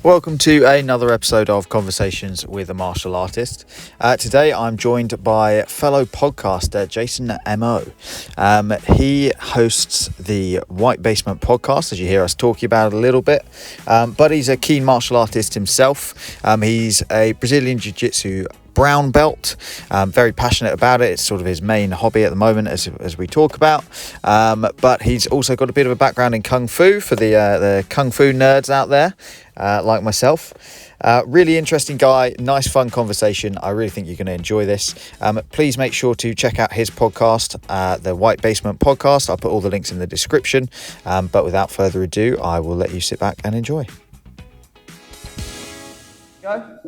Welcome to another episode of Conversations with a Martial Artist. Today I'm joined by fellow podcaster Jason Mo. He hosts the White Basement podcast, as you hear us talking about a little bit, but he's a keen martial artist himself. He's a Brazilian Jiu Jitsu brown belt, very passionate about it. It's sort of his main hobby at the moment, as we talk about, but he's also got a bit of a background in Kung Fu for the Kung Fu nerds out there, like myself. Really interesting guy, nice fun conversation. I really think you're going to enjoy this. Please make sure to check out his podcast, the White Basement podcast. I'll put all the links in the description, but without further ado, I will let you sit back and enjoy.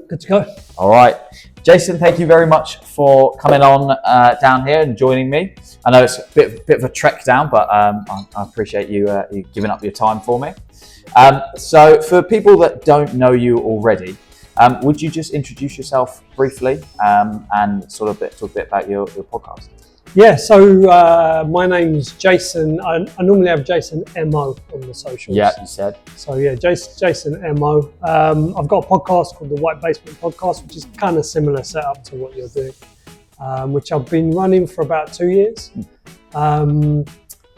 Good to go. All right. Jason, thank you very much for coming on down here and joining me. I know it's a bit of a trek down, but I appreciate you giving up your time for me. So for people that don't know you already, would you just introduce yourself briefly and sort of talk a bit about your podcast? Yeah, so my name's Jason. I normally have Jason Mo on the socials. Yeah, you said. So yeah, Jason Mo. I've got a podcast called the White Basement Podcast, which is kind of similar setup to what you're doing, which I've been running for about 2 years.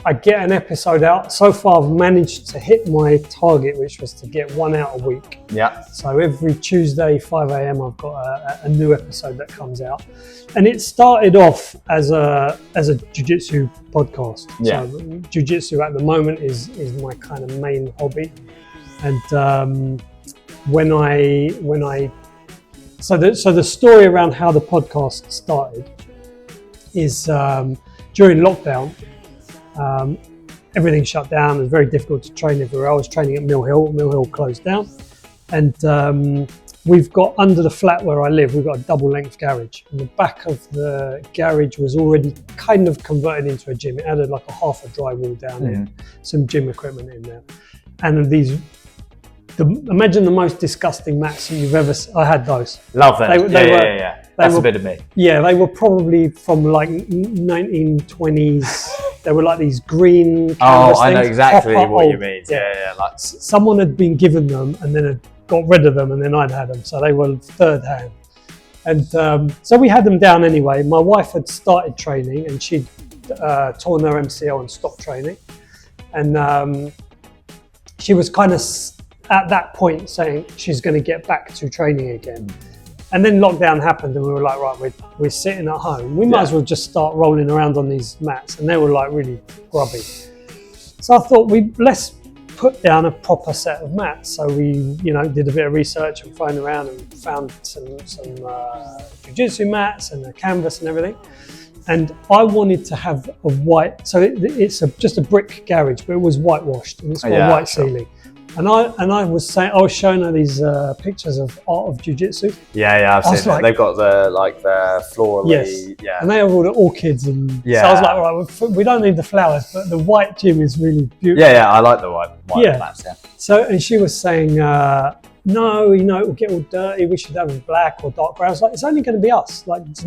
I get an episode out. So far, I've managed to hit my target, which was to get one out a week. Yeah. So every Tuesday, 5 a.m, I've got a new episode that comes out. And it started off as a jiu-jitsu podcast. Yeah. So jiu-jitsu at the moment is my kind of main hobby. And so the story around how the podcast started is during lockdown. Everything shut down. It was very difficult to train everywhere. I was training at Mill Hill. Mill Hill closed down, and we've got under the flat where I live, we've got a double-length garage. And the back of the garage was already kind of converted into a gym. It had like a half a drywall down there, some gym equipment in there, and imagine the most disgusting mats that you've ever seen. I had those. Love them. Yeah. That's a bit of me. Yeah, they were probably from like 1920s. They were like these green canvas I know things, exactly what old. you mean. Yeah. Like someone had been given them and then had got rid of them, and then I'd had them, so they were third hand. And so we had them down anyway. My wife had started training, and she'd torn her MCL and stopped training, and she was kind of at that point saying she's going to get back to training again. And then lockdown happened, and we were like, right, we're sitting at home. We might as well just start rolling around on these mats, and they were like really grubby. So I thought let's put down a proper set of mats. So we, did a bit of research and phoned around and found some jiu-jitsu mats and a canvas and everything. And I wanted to have a white. So it's just a brick garage, but it was whitewashed, and it's got a white ceiling. And I was showing her these pictures of Art of Jiu Jitsu. Yeah, I've seen it. They've got the floral. Yes. Yeah. And they have all the orchids and so I was like, right, we don't need the flowers, but the white gym is really beautiful. Yeah, I like the white mats. Yeah. So, and she was saying, no, it will get all dirty. We should have black or dark brown. I was like, it's only going to be us. Like, it's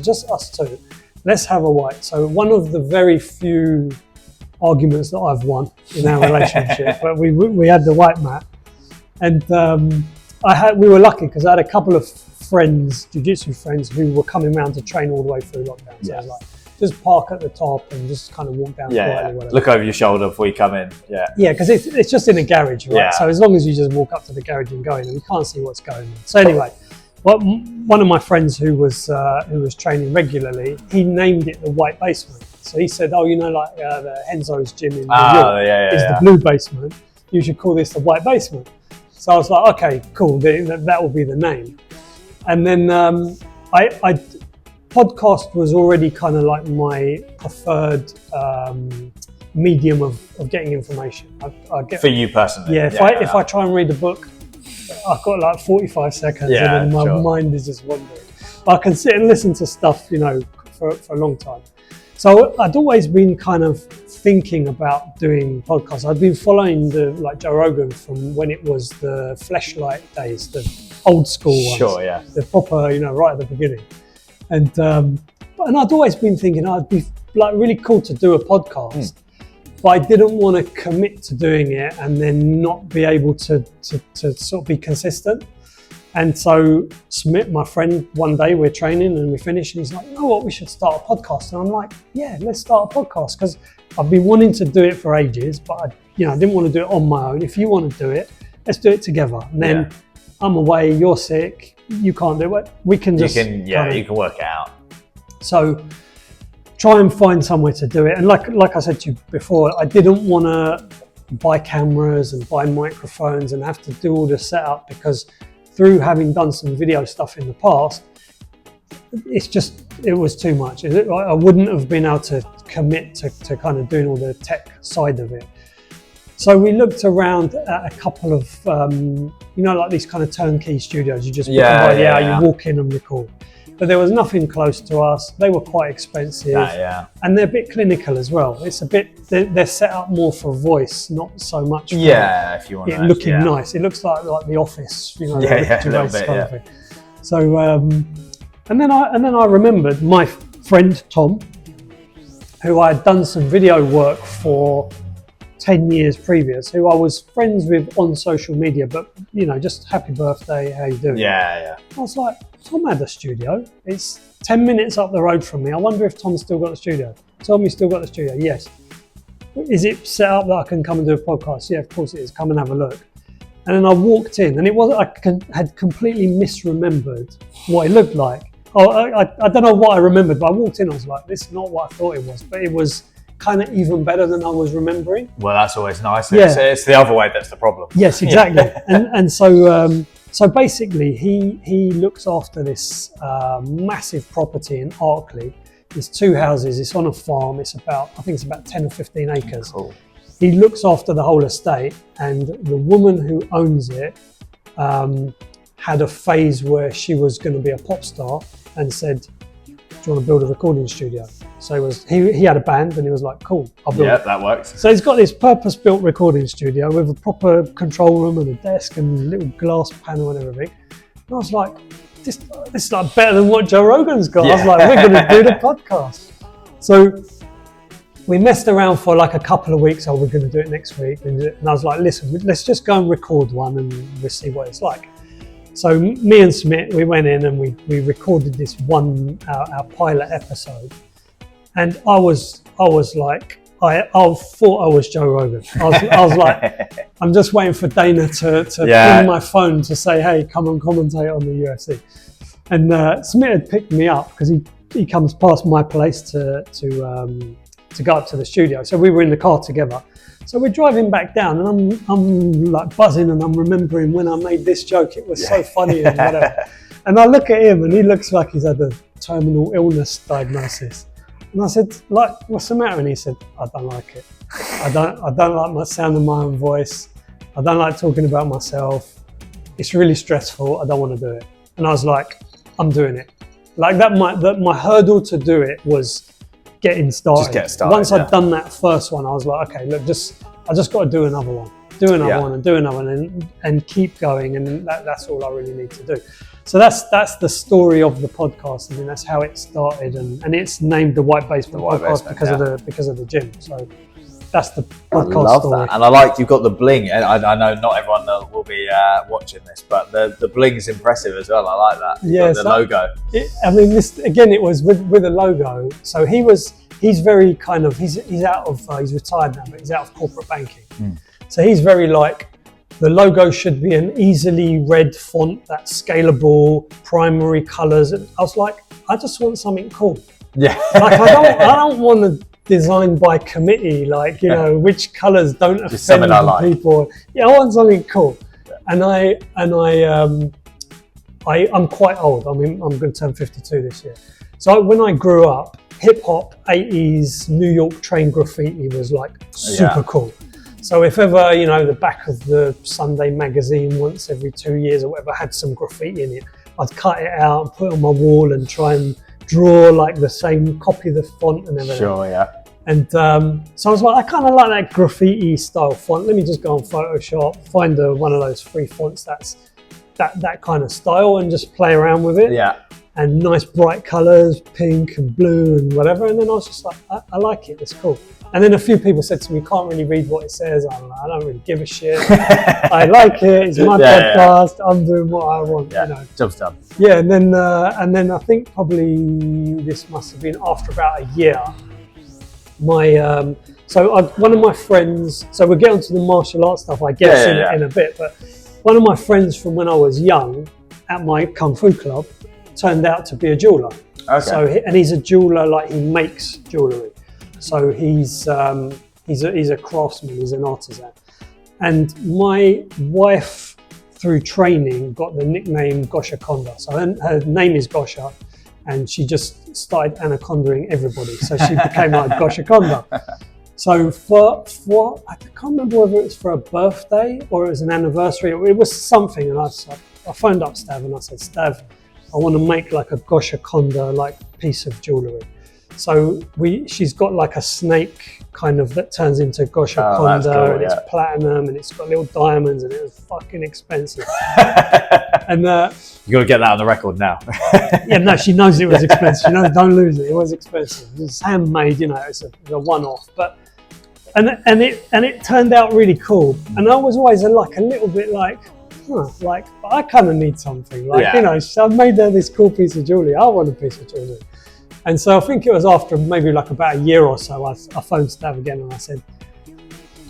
just us two. Let's have a white. So one of the very few arguments that I've won in our relationship, but we had the white mat, and we were lucky because I had a couple of friends, jiu-jitsu friends, who were coming around to train all the way through lockdown. So I was like, just park at the top and just kind of walk down. Look over your shoulder before you come in. Yeah, because it's just in a garage, right? So as long as you just walk up to the garage and go in, and we can't see what's going on. So anyway, one of my friends who was training regularly, he named it the White Basement. So he said, like the Enzo's gym in New York is the blue basement. You should call this the White Basement. So I was like, okay, cool. That will be the name. And then I podcast was already kind of like my preferred medium of getting information. For you personally? Yeah. If I try and read a book, I've got like 45 seconds, and then my mind is just wandering. But I can sit and listen to stuff, for a long time. So I'd always been kind of thinking about doing podcasts. I'd been following Joe Rogan from when it was the Fleshlight days, the old school ones. Sure, yeah. The proper, right at the beginning. And I'd always been thinking, it'd be like really cool to do a podcast. but I didn't want to commit to doing it and then not be able to sort of be consistent. And so Smith, my friend, one day we're training and we finish and he's like, you know what, we should start a podcast. And I'm like, yeah, let's start a podcast, because I've been wanting to do it for ages, but I didn't want to do it on my own. If you want to do it, let's do it together. And then I'm away, you're sick, you can't do it. We can just... you can work it out. So try and find somewhere to do it. And like I said to you before, I didn't want to buy cameras and buy microphones and have to do all the setup, because through having done some video stuff in the past, it was too much. I wouldn't have been able to commit to kind of doing all the tech side of it. So we looked around at a couple of, like these kind of turnkey studios. You just you walk in and record. But there was nothing close to us. They were quite expensive, and they're a bit clinical as well. It's a bit, they're set up more for voice, not so much for if you want it looking nice. It looks like The Office, a little bit, kind of thing. So, and then I remembered my friend Tom, who I had done some video work for 10 years previous, who I was friends with on social media, but just happy birthday, how you doing? I was like, Tom had a studio. It's 10 minutes up the road from me. I wonder if Tom's still got the studio. Tom, you still got the studio? Yes. Is it set up that I can come and do a podcast? Yeah, of course it is. Come and have a look. And then I walked in, and I had completely misremembered what it looked like. I don't know what I remembered, but I walked in, I was like, this is not what I thought it was, but it was kind of even better than I was remembering. Well, that's always nice. It's the other way that's the problem. Yes, exactly. and so basically he looks after this massive property in Arkley. There's 2 houses, it's on a farm, I think it's about 10 or 15 acres. Cool. He looks after the whole estate, and the woman who owns it had a phase where she was going to be a pop star and said, do you want to build a recording studio? So he had a band, and he was like, cool, I'll build it. Yeah, that works. So he's got this purpose-built recording studio with a proper control room and a desk and a little glass panel and everything. And I was like, this is like better than what Joe Rogan's got. I was like, we're going to do the podcast. So we messed around for like a couple of weeks. We're going to do it next week. And I was like, listen, let's just go and record one and we'll see what it's like. So me and Smith, we went in and we recorded this our pilot episode. And I was like, I thought I was Joe Rogan. I was like, I'm just waiting for Dana to ping my phone to say, hey, come and commentate on the UFC. And Smith had picked me up because he comes past my place to go up to the studio. So we were in the car together. So we're driving back down, and I'm like buzzing, and I'm remembering when I made this joke. It was so funny and whatever. And I look at him, and he looks like he's had a terminal illness diagnosis. And I said, like, what's the matter? And he said, I don't like it. I don't like my sound of my own voice. I don't like talking about myself. It's really stressful. I don't want to do it. And I was like, I'm doing it. Like my hurdle to do it was getting started. Just get started. Once I'd done that first one, I was like, okay, look, I just got to do another one. Do another one and do another one and keep going. And that's all I really need to do. So that's the story of the podcast. I mean, that's how it started, and it's named the White Basement Podcast because of the gym. So that's the podcast I love story. that, and I like you've got the bling. And I know not everyone will be watching this, but the bling is impressive as well. I like that. Yeah, the logo. This again, it was with a logo. So he's very kind of he's out of he's retired now, but he's out of corporate banking. So he's very like, the logo should be an easily read font that's scalable, primary colors. And I was like, I just want something cool. Yeah. Like I don't want to design by committee, like, which colors don't offend people. Yeah, I want something cool. And I'm quite old. I mean, I'm going to turn 52 this year. So when I grew up, hip hop, 80s, New York train graffiti was like super cool. So if ever, the back of the Sunday magazine once every 2 years or whatever had some graffiti in it, I'd cut it out and put it on my wall and try and draw like the same, copy the font and everything. Sure, yeah. And so I was like, I kind of like that graffiti style font. Let me just go on Photoshop, find one of those free fonts that's that kind of style and just play around with it. Yeah. and nice bright colours, pink and blue and whatever. And then I was just like, I like it, it's cool. And then a few people said to me, you can't really read what it says. I'm like, I don't really give a shit. I like it, it's my podcast, I'm doing what I want, you know. Job's done. Yeah, and then I think probably this must have been after about a year, one of my friends, so we'll get onto the martial arts stuff, I guess, in a bit, but one of my friends from when I was young at my Kung Fu club turned out to be a jeweler. Okay. So, and he's a jeweler, like he makes jewellery. So he's a craftsman, he's an artisan. And my wife, through training, got the nickname Gosha Konda. So her name is Gosha, and she just started anacondaing everybody. So she became like Gosha Konda. So for I can't remember whether it was for a birthday or it was an anniversary. It was something, and I phoned up Stav and I said, Stav, I want to make like a Gosha Konda like piece of jewellery. So she's got like a snake kind of that turns into Gosha Konda, cool, and it's platinum and it's got little diamonds and it was fucking expensive. And you got to get that on the record now. Yeah, no, she knows it was expensive. She knows, don't lose it. It was expensive. It's handmade, you know. It's a one-off, but and it turned out really cool. And I was always like a little bit like, like I kind of need something. Like you know, I've made her this cool piece of jewelry. I want a piece of jewelry. And so I think it was after maybe like about a year or so, I phoned Stav again and I said,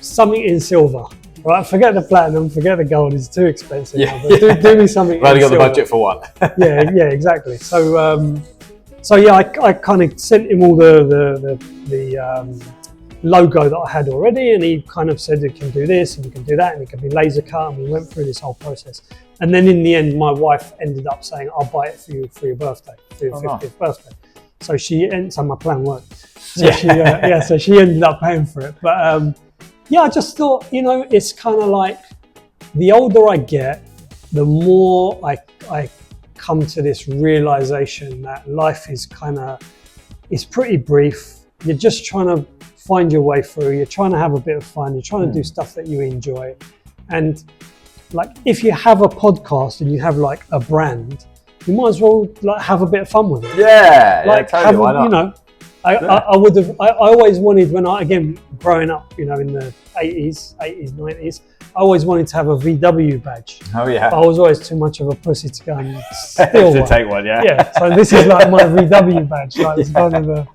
something in silver, right? Forget the platinum, forget the gold, it's too expensive now, but do me something in silver. I've only got the budget for one. yeah, exactly. So I kind of sent him all the logo that I had already, and he kind of said, you can do this and you can do that and it can be laser cut, and we went through this whole process. And then in the end, my wife ended up saying, I'll buy it for you for your birthday, for your 50th birthday. So so my plan worked. So she ended up paying for it. But I just thought, you know, it's kind of like the older I get, the more I come to this realization that life is it's pretty brief. You're just trying to find your way through. You're trying to have a bit of fun. You're trying to do stuff that you enjoy. And like, if you have a podcast and you have like a brand, you might as well like have a bit of fun with it. Totally. Why not? You know, I always wanted, when again, growing up, you know, in the 80s, 90s, I always wanted to have a VW badge. Oh yeah. But I was always too much of a pussy to go and steal to take one, yeah. Yeah, so this is like my VW badge. Like, it's kind of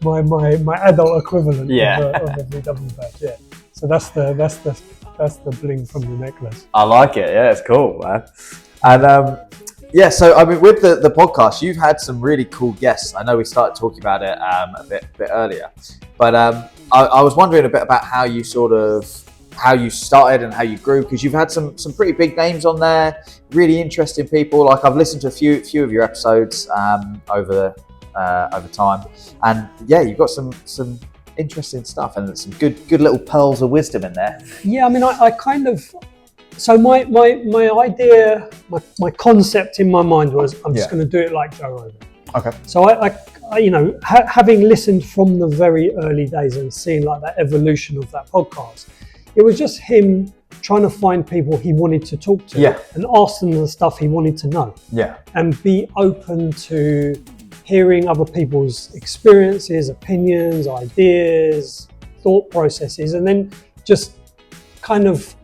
my adult equivalent of a VW badge, yeah. So that's the bling from the necklace. I like it, yeah, it's cool, man. And so I mean, with the podcast, you've had some really cool guests. I know we started talking about it a bit earlier, but I was wondering a bit about how you started and how you grew, because you've had some pretty big names on there, really interesting people. Like, I've listened to a few of your episodes over time, and yeah, you've got some interesting stuff and some good little pearls of wisdom in there. Yeah, I mean, I kind of. So my idea, my concept in my mind was, I'm just going to do it like Joe Rogan. Okay. So I you know, having listened from the very early days and seeing like that evolution of that podcast, it was just him trying to find people he wanted to talk to and ask them the stuff he wanted to know. Yeah. And be open to hearing other people's experiences, opinions, ideas, thought processes, and then just kind of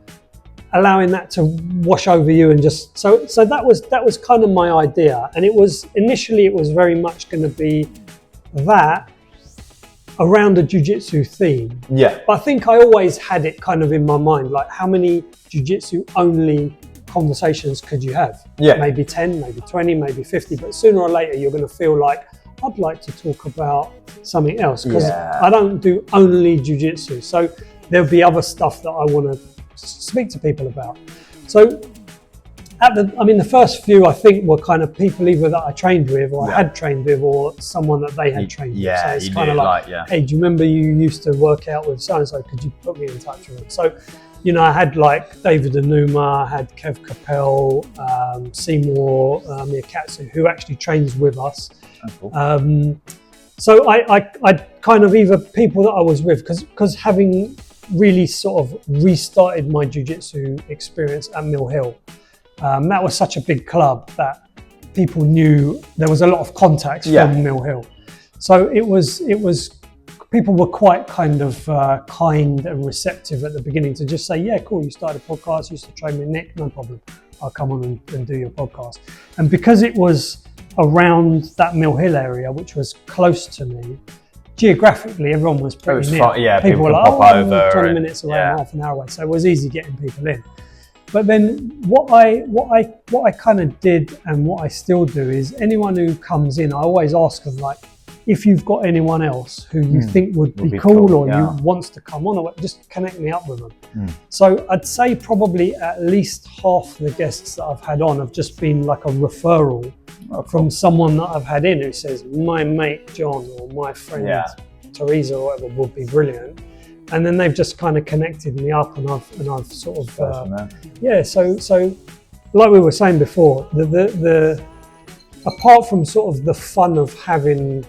allowing that to wash over you, and just so that was kind of my idea. And it was initially very much going to be that around a jiu-jitsu theme. Yeah. But I think I always had it kind of in my mind, like, how many jiu-jitsu only conversations could you have? Yeah. Maybe 10, maybe 20, maybe 50, but sooner or later you're going to feel like, I'd like to talk about something else, because I don't do only jiu-jitsu. So there'll be other stuff that I want to speak to people about. So the first few, I think, were kind of people either that I trained with or I had trained with, or someone that they had trained with. So it's kind of like, hey, do you remember you used to work out with so-and-so? Could you put me in touch with them? So, you know, I had like David Anuma, I had Kev Capel, Seymour Miyakatsu, who actually trains with us. Oh, cool. So I kind of, either people that I was with, because having really sort of restarted my jiu-jitsu experience at Mill Hill, that was such a big club that people knew there was a lot of contacts from Mill Hill. So it was people were quite kind of kind and receptive at the beginning to just say, yeah, cool, you started a podcast, you used to train with Nick, no problem. I'll come on and do your podcast. And because it was around that Mill Hill area, which was close to me, geographically, everyone was pretty near. People were like, pop over 20 minutes away, half an hour away. So it was easy getting people in. But then what I kind of did and what I still do is anyone who comes in, I always ask them, like, if you've got anyone else who you think would be cool or you wants to come on, or just connect me up with them. So I'd say probably at least half the guests that I've had on have just been like a referral from someone that I've had in who says, my mate John or my friend Teresa or whatever would be brilliant. And then they've just kind of connected me up, and I've sort of So like we were saying before, the apart from sort of the fun of having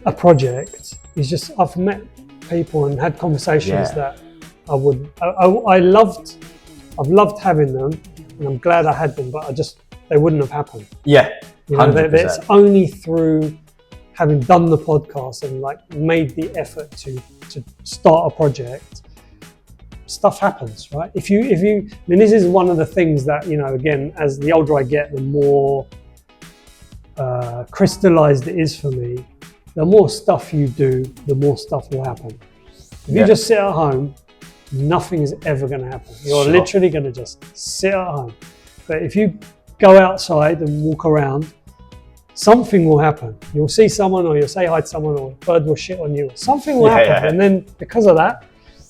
a project, is just I've met people and had conversations that I've loved having them, and I'm glad I had them, but they wouldn't have happened. Yeah, 100%. It's only through having done the podcast and like made the effort to start a project, stuff happens, right? If you, I mean, this is one of the things that, you know, again, as the older I get, the more crystallized it is for me. The more stuff you do, the more stuff will happen. If you just sit at home, nothing is ever going to happen. You're literally going to just sit at home. But if you go outside and walk around, something will happen. You'll see someone, or you'll say hi to someone, or a bird will shit on you. Something will happen. And then because of that,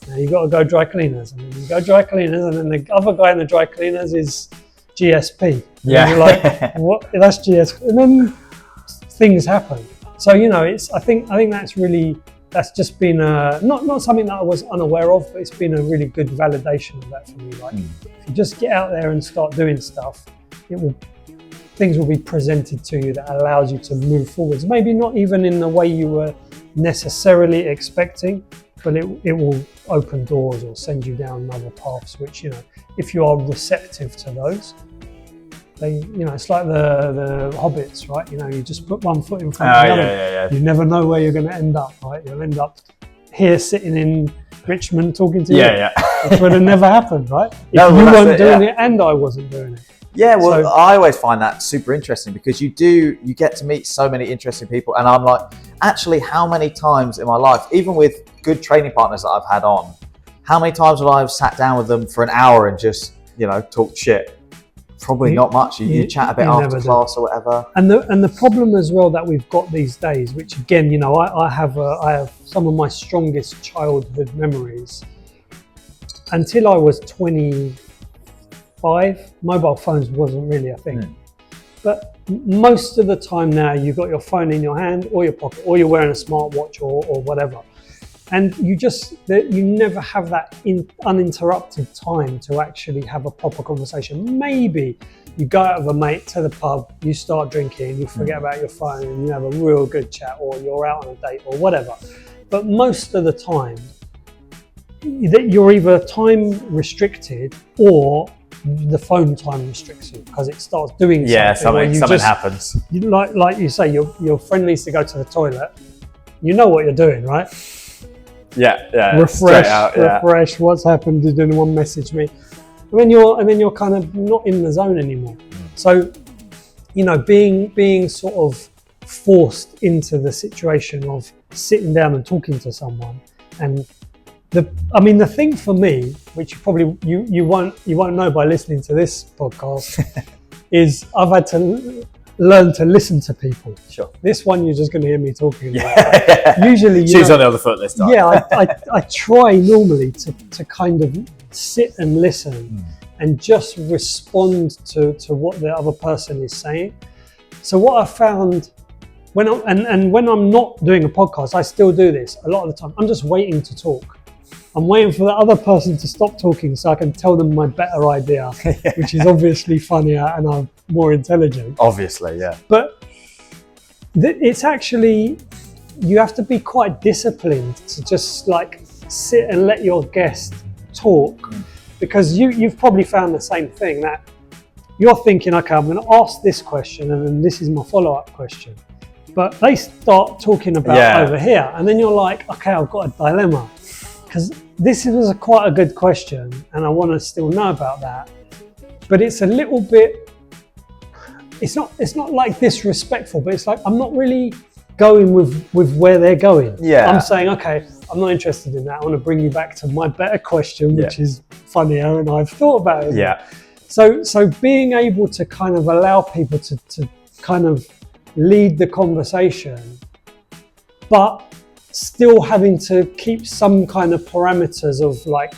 now you got to go dry cleaners. And then you go dry cleaners, and then the other guy in the dry cleaners is GSP. And you're like, what? That's GSP. And then things happen. So, you know, I think that's just been not something that I was unaware of, but it's been a really good validation of that for me. Like, if you just get out there and start doing stuff, things will be presented to you that allows you to move forwards. Maybe not even in the way you were necessarily expecting, but it will open doors or send you down other paths, which, you know, if you are receptive to those, it's like the hobbits, right? You know, you just put one foot in front of the other. You never know where you're going to end up, right? You'll end up here sitting in Richmond talking to you. Which would have never happened, right? If you weren't doing it and I wasn't doing it. Yeah, well, so, I always find that super interesting because you get to meet so many interesting people, and I'm like, actually, how many times in my life, even with good training partners that I've had on, how many times have I sat down with them for an hour and just, you know, talked shit? Probably not much. You chat a bit after class or whatever. And the problem as well that we've got these days, which again, you know, I have some of my strongest childhood memories. Until I was 25, mobile phones wasn't really a thing. But most of the time now, you've got your phone in your hand or your pocket, or you're wearing a smartwatch or whatever. And you never have that uninterrupted time to actually have a proper conversation. Maybe you go out with a mate to the pub, you start drinking, you forget about your phone and you have a real good chat, or you're out on a date or whatever. But most of the time, you're either time restricted or the phone time restricts you because it starts doing something. Something happens. Like you say, your friend needs to go to the toilet. You know what you're doing, right? Refresh. What's happened? Did anyone message me? And then you're kind of not in the zone anymore. So, you know, being sort of forced into the situation of sitting down and talking to someone, and the thing for me, which you won't know by listening to this podcast, is I've had to learn to listen to people. Sure. This one you're just going to hear me talking about. Usually, she's on the other foot this time. I try normally to kind of sit and listen and just respond to what the other person is saying. So what I found when I'm not doing a podcast, I still do this a lot of the time. I'm just waiting to talk. I'm waiting for the other person to stop talking so I can tell them my better idea, which is obviously funnier and I'm more intelligent. Obviously, yeah. But it's actually, you have to be quite disciplined to just like sit and let your guest talk, because you've probably found the same thing, that you're thinking, okay, I'm going to ask this question, and then this is my follow-up question. But they start talking about over here, and then you're like, okay, I've got a dilemma, because this was quite a good question, and I want to still know about that. But it's a little bit, it's not like disrespectful, but it's like I'm not really going with where they're going. Yeah. I'm saying, okay, I'm not interested in that. I want to bring you back to my better question, which is funnier, and I've thought about it. Yeah. So being able to kind of allow people to kind of lead the conversation, but still having to keep some kind of parameters of like,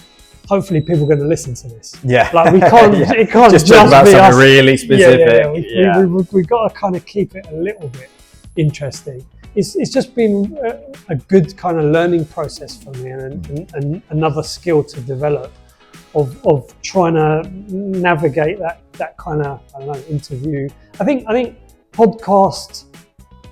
hopefully people are going to listen to this. Yeah. Like we can't, it can't just talk about be something us. really specific. We've got to kind of keep it a little bit interesting. It's just been a good kind of learning process for me, and another skill to develop of trying to navigate that kind of, I don't know, interview. I think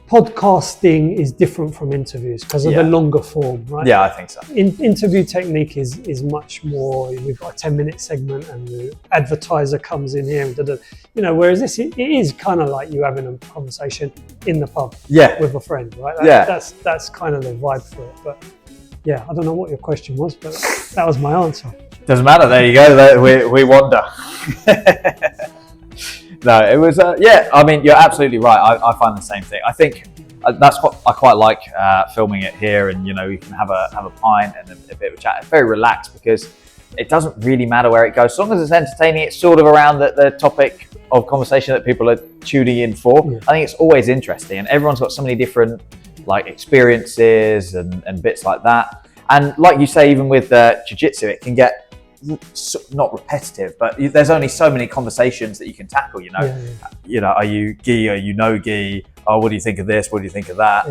podcasting is different from interviews because of the longer form, right? Yeah, I think so. Interview technique is much more, we've got a 10-minute segment and the advertiser comes in here and whereas this, it is kind of like you having a conversation in the pub with a friend, right? That's kind of the vibe for it. But yeah, I don't know what your question was, but that was my answer. Doesn't matter, there you go, we wander. No, it was, I mean, you're absolutely right. I find the same thing. I think that's what I quite like filming it here, and, you can have a pint and a bit of a chat. It's very relaxed because it doesn't really matter where it goes. As long as it's entertaining, it's sort of around the topic of conversation that people are tuning in for. Yeah. I think it's always interesting, and everyone's got so many different like experiences and bits like that. And like you say, even with jiu-jitsu, it can get not repetitive, but there's only so many conversations that you can tackle. Are you gi? Are you no gi? Oh, what do you think of this? What do you think of that?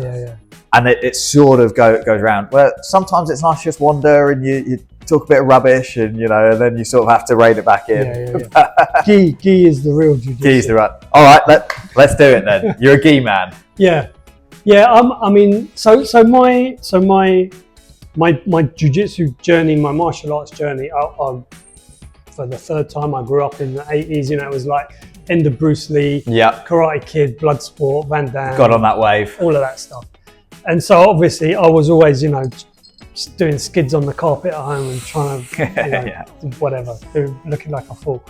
And it sort of goes around. Well, sometimes it's nice to just wander and you talk a bit of rubbish, and and then you sort of have to rein it back in. Gi is the real jiu-jitsu. Gi is the right. All right, let's do it then. You're a gi man. Yeah. I mean, so my jiu-jitsu journey, my martial arts journey, I for the third time, I grew up in the 80s. It was like end of Bruce Lee, Karate Kid, Bloodsport, Van Damme. Got on that wave. All of that stuff. And so obviously I was always, just doing skids on the carpet at home and trying to, whatever, looking like a fool.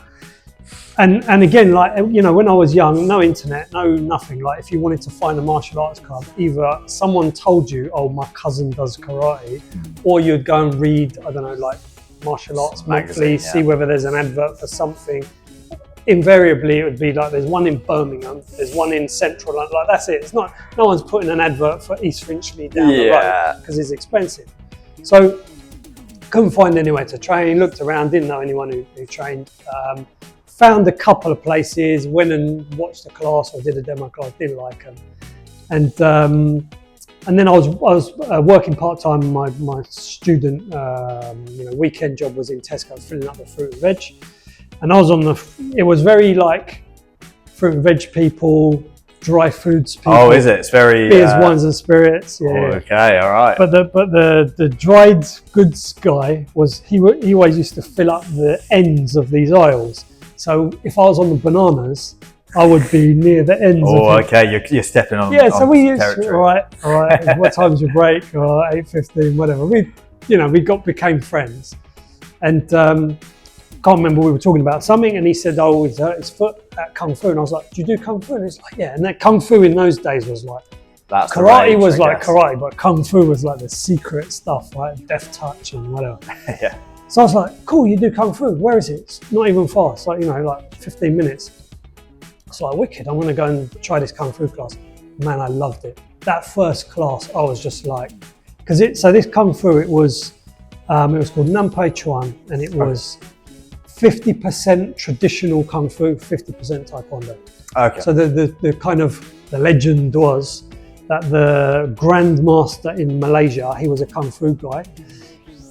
And again, like, when I was young, no internet, no nothing. Like, if you wanted to find a martial arts club, either someone told you, oh, my cousin does karate, or you'd go and read, I don't know, like Martial Arts Monthly, see whether there's an advert for something. Invariably, it would be like, there's one in Birmingham, there's one in Central London, like that's it. It's not, no one's putting an advert for East Finchley down the road because it's expensive. So, couldn't find anywhere to train, looked around, didn't know anyone who trained. Found a couple of places, went and watched a class or did a demo class, didn't like them. And then I was working part-time. My student weekend job was in Tesco, filling up the fruit and veg. And I was it was very like fruit and veg people, dry foods people. Oh, is it? It's very... Beers, wines and spirits. Yeah. Oh, okay, all right. But the dried goods guy he always used to fill up the ends of these aisles. So if I was on the bananas, I would be near the ends. Oh, okay, you're stepping on. Yeah, so we used all right. What time's your break? 8:15, whatever. We became friends, and can't remember, we were talking about something, and he said, "Oh, he's hurt his foot at kung fu," and I was like, "Do you do kung fu?" And he's like, "Yeah." And that kung fu in those days was like, karate was like karate, but kung fu was like the secret stuff, like death touch and whatever. Yeah. So I was like, cool, you do kung fu. Where is it? It's not even far. It's like, like 15 minutes. It's like, wicked. I'm going to go and try this kung fu class. Man, I loved it. That first class, I was just like, so this kung fu, it was called Nampai Chuan, and it was 50% traditional kung fu, 50% taekwondo. Okay. So the kind of the legend was that the grandmaster in Malaysia, he was a kung fu guy.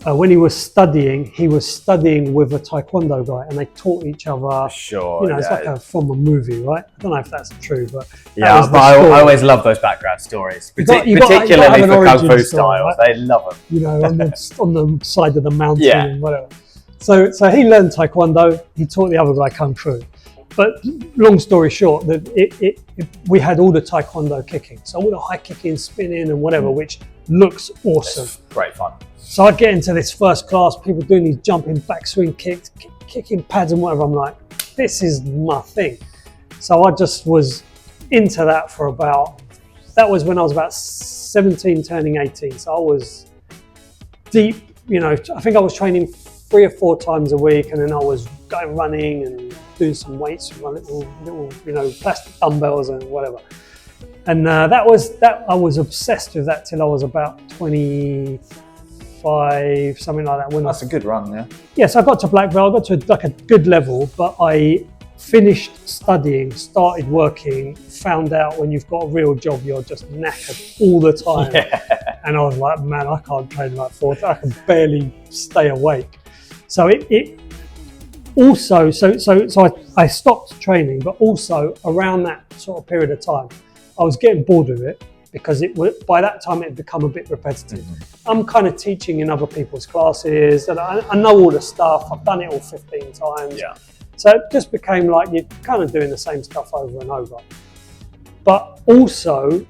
When he was studying with a taekwondo guy, and they taught each other. Sure. It's like from a movie, right? I don't know if that's true, but I always love those background stories, particularly for kung fu styles. Right? They love them. on the side of the mountain and whatever. So he learned taekwondo. He taught the other guy kung fu, But long story short, that we had all the taekwondo kicking, so all the high kicking, spinning, and whatever, which looks awesome. It's great fun. So I get into this first class, people doing these jumping backswing kicks, kicking pads and whatever. I'm like, this is my thing. So I just was into that for that was when I was about 17, turning 18. So I was deep, I think I was training 3 or 4 times a week, and then I was going running and doing some weights with my little plastic dumbbells and whatever. And I was obsessed with that till I was about 25, something like that. That's a good run, yeah. Yes, I got to black belt. I got to a good level, but I finished studying, started working, found out when you've got a real job, you're just knackered all the time. Yeah. And I was like, man, I can't train like 4. I can barely stay awake. So it also, I stopped training, but also around that sort of period of time, I was getting bored of it because by that time it had become a bit repetitive. Mm-hmm. I'm kind of teaching in other people's classes, and I know all the stuff. I've done it all 15 times. Yeah. So it just became like you're kind of doing the same stuff over and over. But also,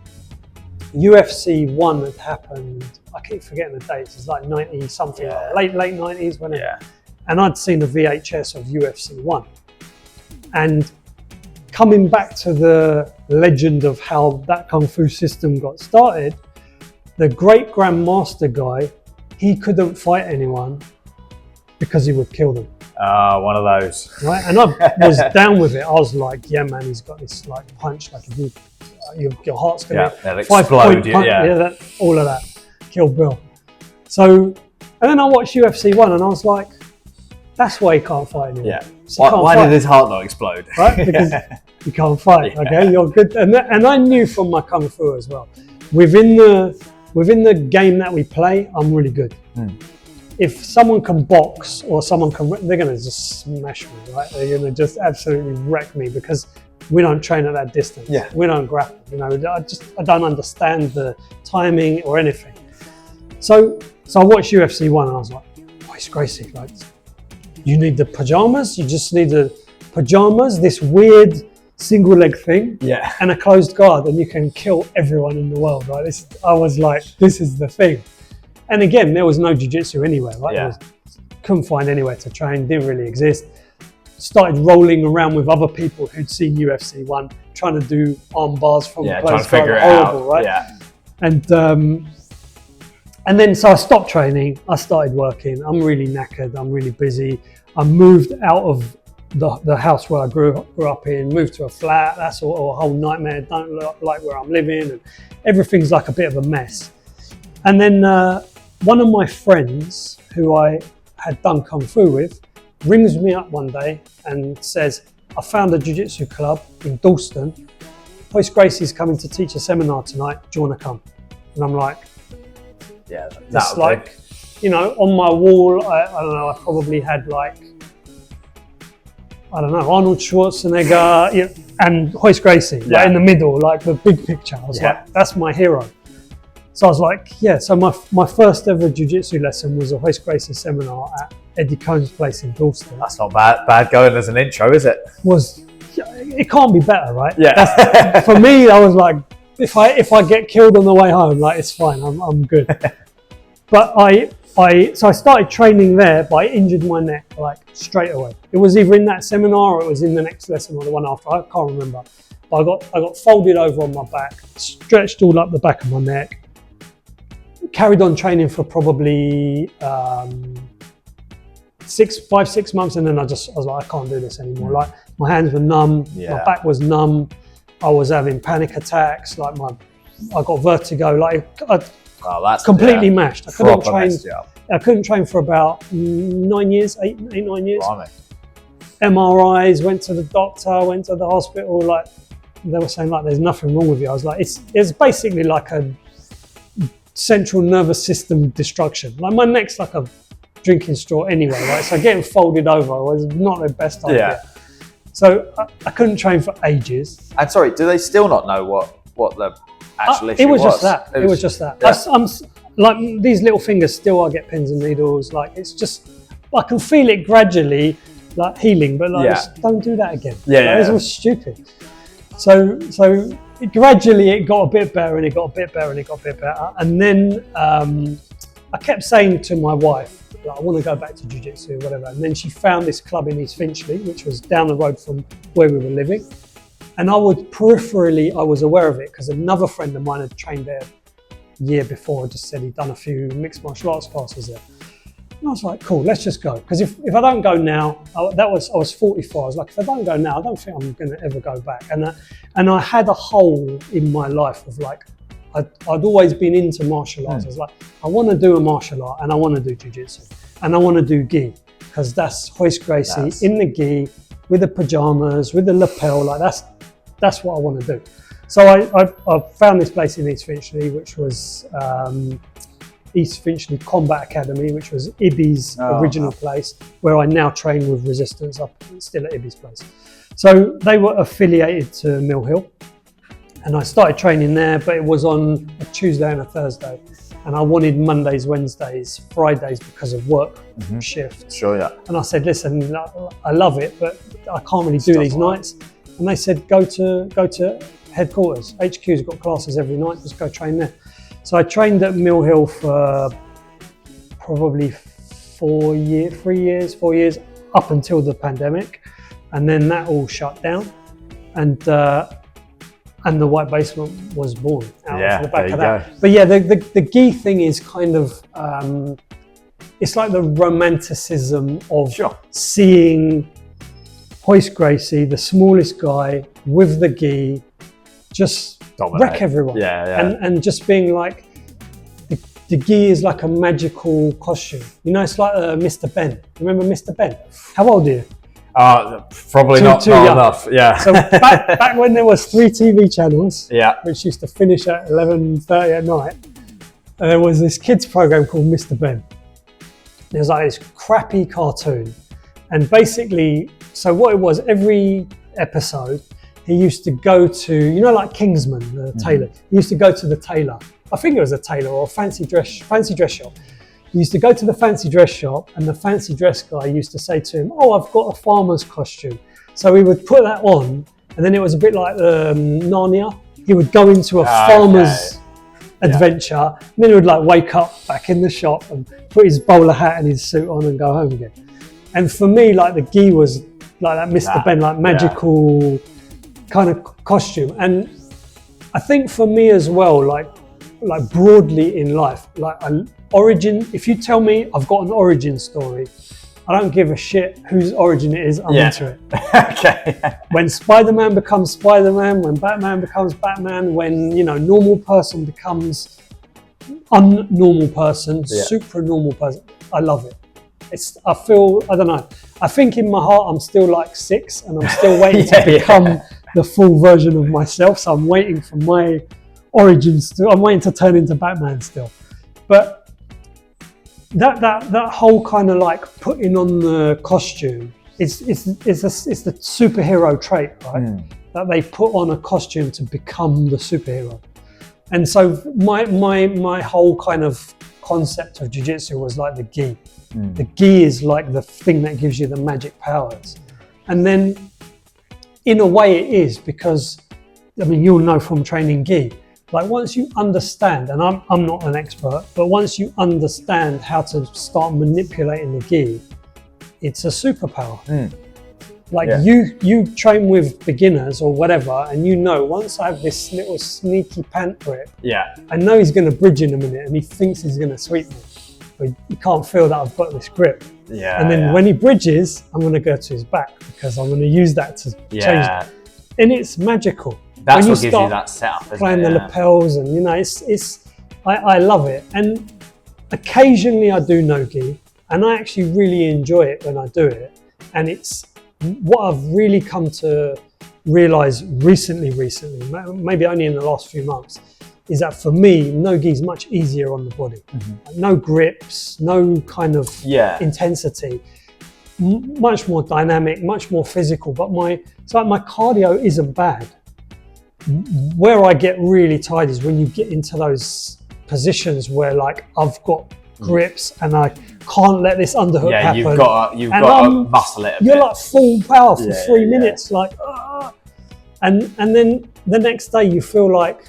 UFC 1 had happened, I keep forgetting the dates, it's like 90 something, late 90s, whenever. Yeah. And I'd seen a VHS of UFC 1. And coming back to the legend of how that Kung Fu system got started, the great Grandmaster guy, he couldn't fight anyone because he would kill them. One of those. Right, and I was down with it. I was like, yeah, man, he's got this like punch, like if your heart's gonna 5 point punch, all of that, Kill Bill. So, and then I watched UFC 1, and I was like, that's why he can't fight anymore. Yeah. So why did his heart not explode? Right, because you can't fight. Yeah. Okay, you're good, and I knew from my Kung Fu as well. Within the game that we play, I'm really good. If someone can box or they're going to just smash me, right? They're going to just absolutely wreck me because we don't train at that distance. Yeah. We don't grapple. I don't understand the timing or anything. So I watched UFC 1 and I was like, it's Gracie, like, you need the pajamas. You just need the pajamas, this weird single leg thing, and a closed guard, and you can kill everyone in the world, right? I was like, this is the thing. And again, there was no jiu-jitsu anywhere, right? Yeah. Couldn't find anywhere to train, didn't really exist. Started rolling around with other people who'd seen UFC 1, trying to do arm bars from a close guard. Horrible, right? Yeah. And then so I stopped training, I started working, I'm really knackered, I'm really busy. I moved out of the house where I grew up in, moved to a flat, that's a whole nightmare, don't like where I'm living, and everything's like a bit of a mess. And then one of my friends who I had done Kung Fu with rings me up one day and says, I found a jiu-jitsu club in Dalston. Hoist Gracie's coming to teach a seminar tonight. Do you want to come? And I'm like, yeah, that's like, on my wall, I don't know, I probably had like, Arnold Schwarzenegger and Hoist Gracie in the middle, like the big picture. I was like, that's my hero. So I was like, so my first ever jiu-jitsu lesson was a Hoist Gracie seminar at Eddie Cohn's place in Dalston. That's not bad going as an intro, is it? It can't be better, right? Yeah. For me, I was like, if I get killed on the way home, like it's fine, I'm good. But I started training there, but I injured my neck like straight away. It was either in that seminar or it was in the next lesson or the one after. I can't remember. But I got folded over on my back, stretched all up the back of my neck. Carried on training for probably 5-6 months, and then I was like, I can't do this anymore. Like my hands were numb, my back was numb. I was having panic attacks. Like I got vertigo. Like that's completely mashed. I couldn't train for about 9 years, 9 years. Blimey. MRIs, went to the doctor, went to the hospital. Like they were saying, like there's nothing wrong with you. I was like, it's basically like a central nervous system destruction. Like my neck's like a drinking straw anyway, right? So getting folded over was not the best idea. Yeah. So I couldn't train for ages. And sorry, do they still not know what the actual issue was? It was just that. Yeah. I'm like these little fingers still, I get pins and needles. Like it's just, I can feel it gradually like healing, but like Yeah. just don't do that again. Yeah, Like, It was stupid. So gradually it got a bit better, and it got a bit better, and it got a bit better. And then I kept saying to my wife, like, I want to go back to jiu-jitsu or whatever. And then she found this club in East Finchley, which was down the road from where we were living. And I was aware of it because another friend of mine had trained there a year before, just said he'd done a few mixed martial arts classes there. And I was like, cool, let's just go. Because if I don't go now, I was 44. I was like, if I don't go now, I don't think I'm going to ever go back. And I had a hole in my life of like, I'd always been into martial arts. I was like, I want to do a martial art, and I want to do jiu-jitsu, and I want to do gi, because that's Hoist Gracie in the gi, with the pajamas, with the lapel, like that's what I want to do. So I found this place in East Finchley, which was East Finchley Combat Academy, which was Ibby's original place, where I now train with Resistance, up still at Ibby's place. So they were affiliated to Mill Hill, and I started training there, but it was on a Tuesday and a Thursday, and I wanted Mondays, Wednesdays, Fridays because of work shifts. Sure, yeah. And I said, listen, I love it, but I can't really do these nights. And they said, go to headquarters. HQ's got classes every night, just go train there. So I trained at Mill Hill for probably 4 years, up until the pandemic. And then that all shut down. And the White Basement was born out of the back of that. Go. But yeah, the gi thing is kind of, it's like the romanticism of seeing Hoist Gracie, the smallest guy with the gi, just wreck everyone. And just being like, the gi is like a magical costume. You know, it's like Mr. Ben. Remember Mr. Ben? How old are you? Probably not enough. Yeah. So back when there was 3 TV channels, which used to finish at 11:30 at night, there was this kids program called Mr. Ben. It was like this crappy cartoon, and basically, so what it was, every episode, he used to go to, you know, like Kingsman, the tailor. He used to go to the tailor. I think it was a tailor or a fancy dress shop. He used to go to the fancy dress shop, and the fancy dress guy used to say to him, "Oh, I've got a farmer's costume." So he would put that on, and then it was a bit like Narnia. He would go into a farmer's adventure, and then he would like wake up back in the shop and put his bowler hat and his suit on and go home again. And for me, like the gi was like that Mr. Ben, like magical kind of costume. And I think for me as well, like broadly in life, like an origin, if you tell me I've got an origin story, I don't give a shit whose origin it is, I'm into it. Okay. When Spider-Man becomes Spider-Man, when Batman becomes Batman, when, you know, normal person becomes unnormal person, supra-normal person, I love it. I don't know, I think in my heart I'm still like 6, and I'm still waiting to become the full version of myself, so I'm waiting for my origins I'm waiting to turn into Batman still. But that whole kind of like putting on the costume, it's the superhero trait, right? That they put on a costume to become the superhero. And so my whole kind of concept of jiu-jitsu was like the gi. The gi is like the thing that gives you the magic powers. And then in a way it is, because, I mean, you'll know from training gi, like once you understand, and I'm not an expert, but once you understand how to start manipulating the gi, it's a superpower. Like you train with beginners or whatever, and you know, once I have this little sneaky pant grip, I know he's going to bridge in a minute, and he thinks he's going to sweep me, but he can't feel that I've got this grip. And then when he bridges, I'm going to go to his back, because I'm going to use that to change it. And it's magical. That's what gives you that setup, playing the lapels, and you know, I love it. And occasionally I do no-gi, and I actually really enjoy it when I do it. And it's what I've really come to realize recently, maybe only in the last few months, is that for me, no-gi is much easier on the body. Like, no grips, no kind of intensity, much more dynamic, much more physical. But it's like my cardio isn't bad. Where I get really tired is when you get into those positions where, like, I've got grips, and I can't let this underhook happen. You've got to muscle it a bit. You're like full power for 3 minutes, like, and then the next day you feel like,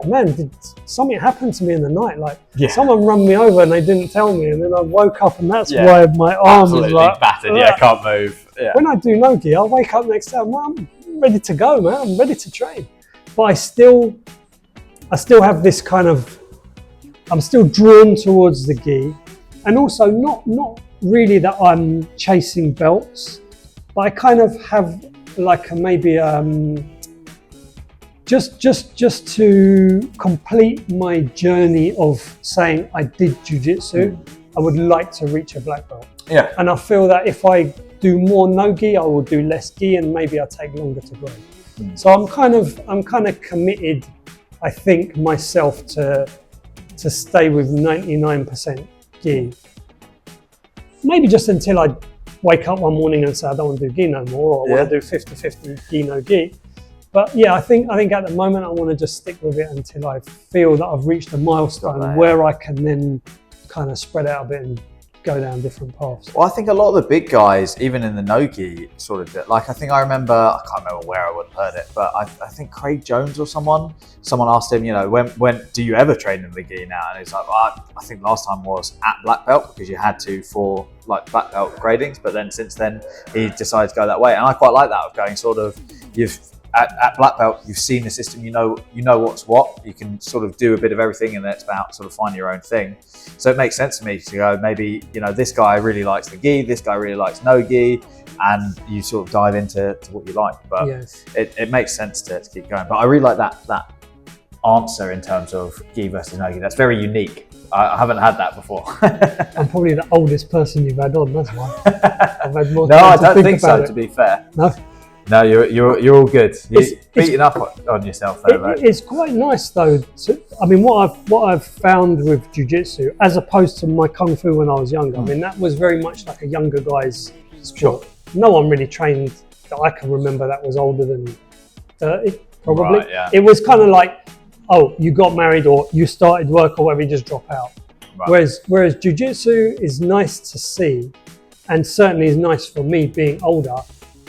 man, did something happen to me in the night? Like someone run me over and they didn't tell me, and then I woke up and that's why my arm was like battered. Can't move. When I do no-gi, I wake up next day, I'm ready to go, man. I'm ready to train, but I still have this kind of, I'm still drawn towards the gi, and also not really that I'm chasing belts, but I kind of have like maybe just to complete my journey of saying I did jiu-jitsu, I would like to reach a black belt. Yeah. And I feel that if I do more no-gi, I will do less gi, and maybe I'll take longer to grow. So I'm kind of committed, I think, myself to stay with 99% gi. Maybe just until I wake up one morning and say I don't want to do gi no more, or I want to do 50-50 gi no gi. But yeah, I think at the moment I want to just stick with it until I feel that I've reached a milestone where I can then kind of spread out a bit and go down different paths. Well, I think a lot of the big guys, even in the no-gi sort of, like I can't remember where I would have heard it, but I think Craig Jones or someone asked him, when do you ever train in the gi now? And he's like, well, I think last time was at black belt, because you had to for like black belt gradings, but then since then he decided to go that way. And I quite like that, of going sort of, at black belt, you've seen the system, you know what's what, you can sort of do a bit of everything, and then it's about sort of finding your own thing. So it makes sense to me to go, maybe, this guy really likes the gi, this guy really likes no gi, and you sort of dive into what you like. But it makes sense to keep going. But I really like that answer in terms of gi versus no gi. That's very unique. I haven't had that before. I'm probably the oldest person you've had on, that's why. I've had more no, I time don't think so, to be fair. No, you're all good. You're beating up on yourself though, right? It's quite nice though. What I've found with jiu-jitsu, as opposed to my kung fu when I was younger, I mean, that was very much like a younger guy's sport. No one really trained that I can remember that was older than 30, probably. Right, yeah. It was kind of like, oh, you got married or you started work or whatever, you just drop out. Right. Whereas jiu-jitsu is nice to see, and certainly is nice for me being older.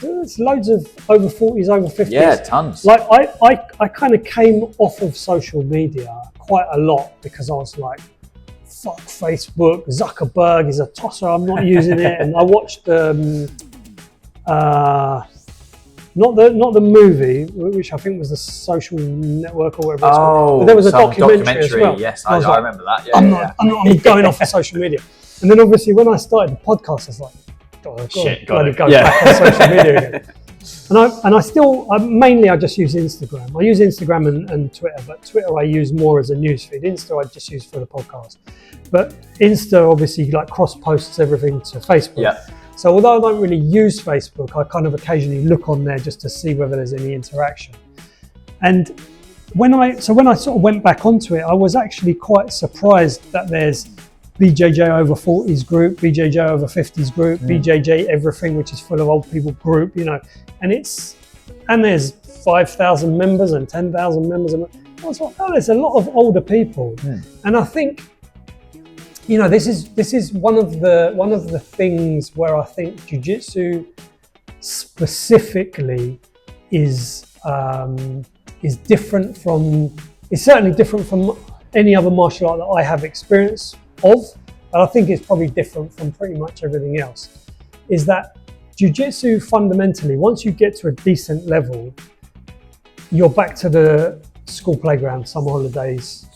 There's loads of over 40s, over 50s. Yeah, tons. Like I kind of came off of social media quite a lot because I was like, fuck Facebook, Zuckerberg is a tosser, I'm not using it. And I watched not the movie, which I think was the Social Network or whatever it's called. But there was a documentary as well. Yes, I remember that. Yeah, I'm going off of social media. And then obviously when I started the podcast, I was like, go back on social media again. And I still, mainly I just use Instagram. I use Instagram and Twitter, but Twitter I use more as a news feed. Insta I just use for the podcast. But Insta obviously like cross posts everything to Facebook. Yeah. So although I don't really use Facebook, I kind of occasionally look on there just to see whether there's any interaction. And when I sort of went back onto it, I was actually quite surprised that there's BJJ over 40s group, BJJ over 50s group, BJJ everything, which is full of old people group, and there's 5,000 members and 10,000 members. And I was like, oh, there's a lot of older people. And I think, this is one of the things where I think jiu-jitsu specifically is different from, it's certainly different from any other martial art that I have experience of, but I think it's probably different from pretty much everything else, is that jiu-jitsu fundamentally, once you get to a decent level, you're back to the school playground, summer holidays,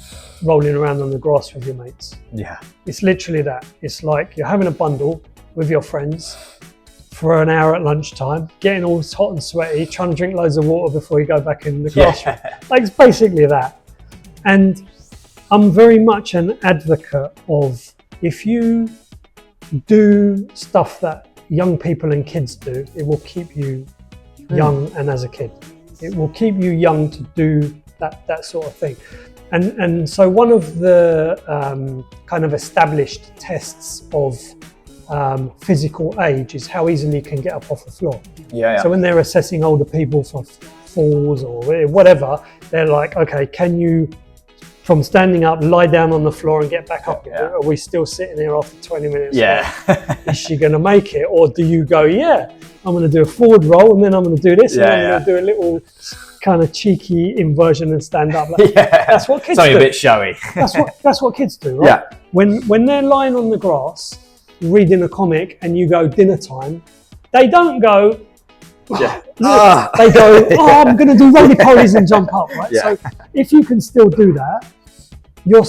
rolling around on the grass with your mates. Yeah. It's literally that. It's like you're having a bundle with your friends for an hour at lunchtime, getting all hot and sweaty, trying to drink loads of water before you go back in the classroom. Like, it's basically that. And I'm very much an advocate of, if you do stuff that young people and kids do, it will keep you young and as a kid. It will keep you young to do that sort of thing. And so one of the kind of established tests of physical age is how easily you can get up off the floor. Yeah. So when they're assessing older people for falls or whatever, they're like, okay, can you from standing up, lie down on the floor and get back up. Yeah. Are we still sitting here after 20 minutes? Yeah. Is she going to make it? Or do you go, yeah, I'm going to do a forward roll and then I'm going to do this and then I'm going to do a little kind of cheeky inversion and stand up. Like, that's what kids do. A bit showy. That's what kids do, right? Yeah. When they're lying on the grass reading a comic and you go dinner time, they don't go, they go, I'm going to do roly-polies and jump up, right? So if you can still do that, you're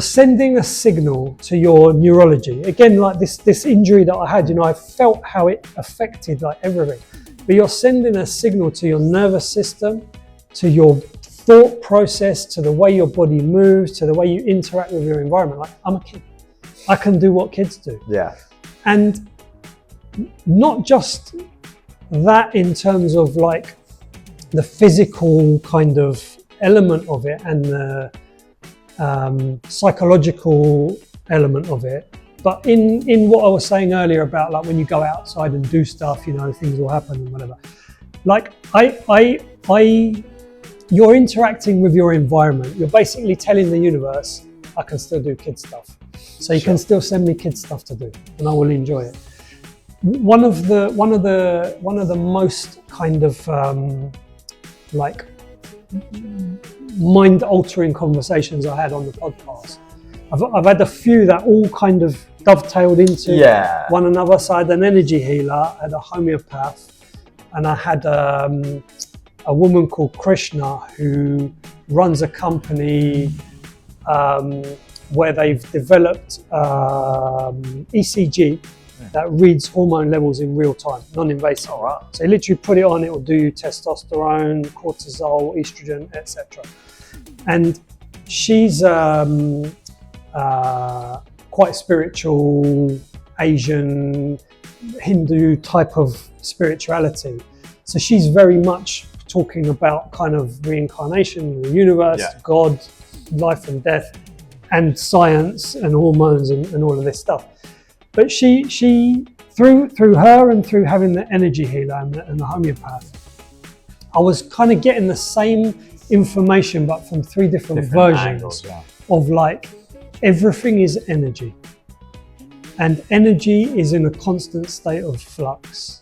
sending a signal to your neurology. Again, like this injury that I had, I felt how it affected like everything. But you're sending a signal to your nervous system, to your thought process, to the way your body moves, to the way you interact with your environment. Like, I'm a kid. I can do what kids do. Yeah. And not just that in terms of like the physical kind of element of it and the psychological element of it, but in what I was saying earlier about like when you go outside and do stuff, things will happen and whatever. Like you're interacting with your environment. You're basically telling the universe, I can still do kid stuff. So you can still send me kid stuff to do and I will enjoy it. One of the most kind of like mind-altering conversations I had on the podcast. I've had a few that all kind of dovetailed into one another. So I had an energy healer, I had a homeopath, and I had a woman called Krishna who runs a company where they've developed ECG that reads hormone levels in real time, non-invasive. So you literally put it on, it will do testosterone, cortisol, estrogen, etc. And she's quite spiritual, Asian, Hindu type of spirituality. So she's very much talking about kind of reincarnation, the universe, God, life and death, and science and hormones and all of this stuff. But she through her and through having the energy healer and the homeopath, I was kind of getting the same information but from three different versions angles, of like everything is energy, and energy is in a constant state of flux,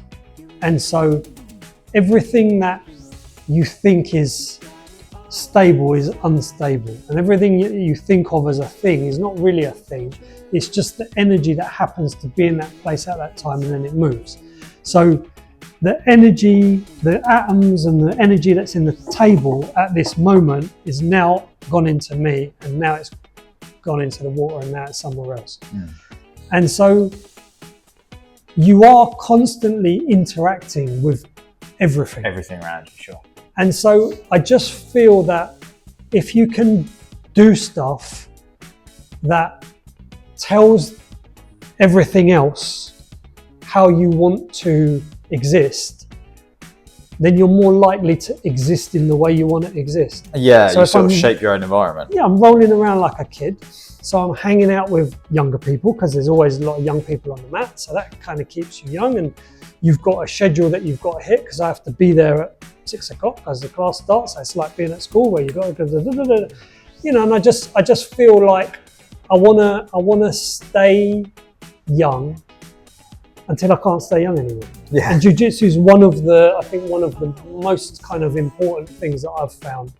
and so everything that you think is stable is unstable, and everything you think of as a thing is not really a thing. It's just the energy that happens to be in that place at that time, and then it moves. So the energy, the atoms and the energy that's in the table at this moment is now gone into me, and now it's gone into the water, and now it's somewhere else. And so you are constantly interacting with everything around you, sure. And so I just feel that if you can do stuff that tells everything else how you want to exist, then you're more likely to exist in the way you want to exist. Yeah, so you sort of shape your own environment. Yeah, I'm rolling around like a kid. So I'm hanging out with younger people because there's always a lot of young people on the mat. So that kind of keeps you young, and you've got a schedule that you've got to hit because I have to be there at 6 o'clock as the class starts. It's like being at school where you've got to go, and I just feel like I wanna stay young until I can't stay young anymore. Yeah. And jiu-jitsu is one of the most kind of important things that I've found.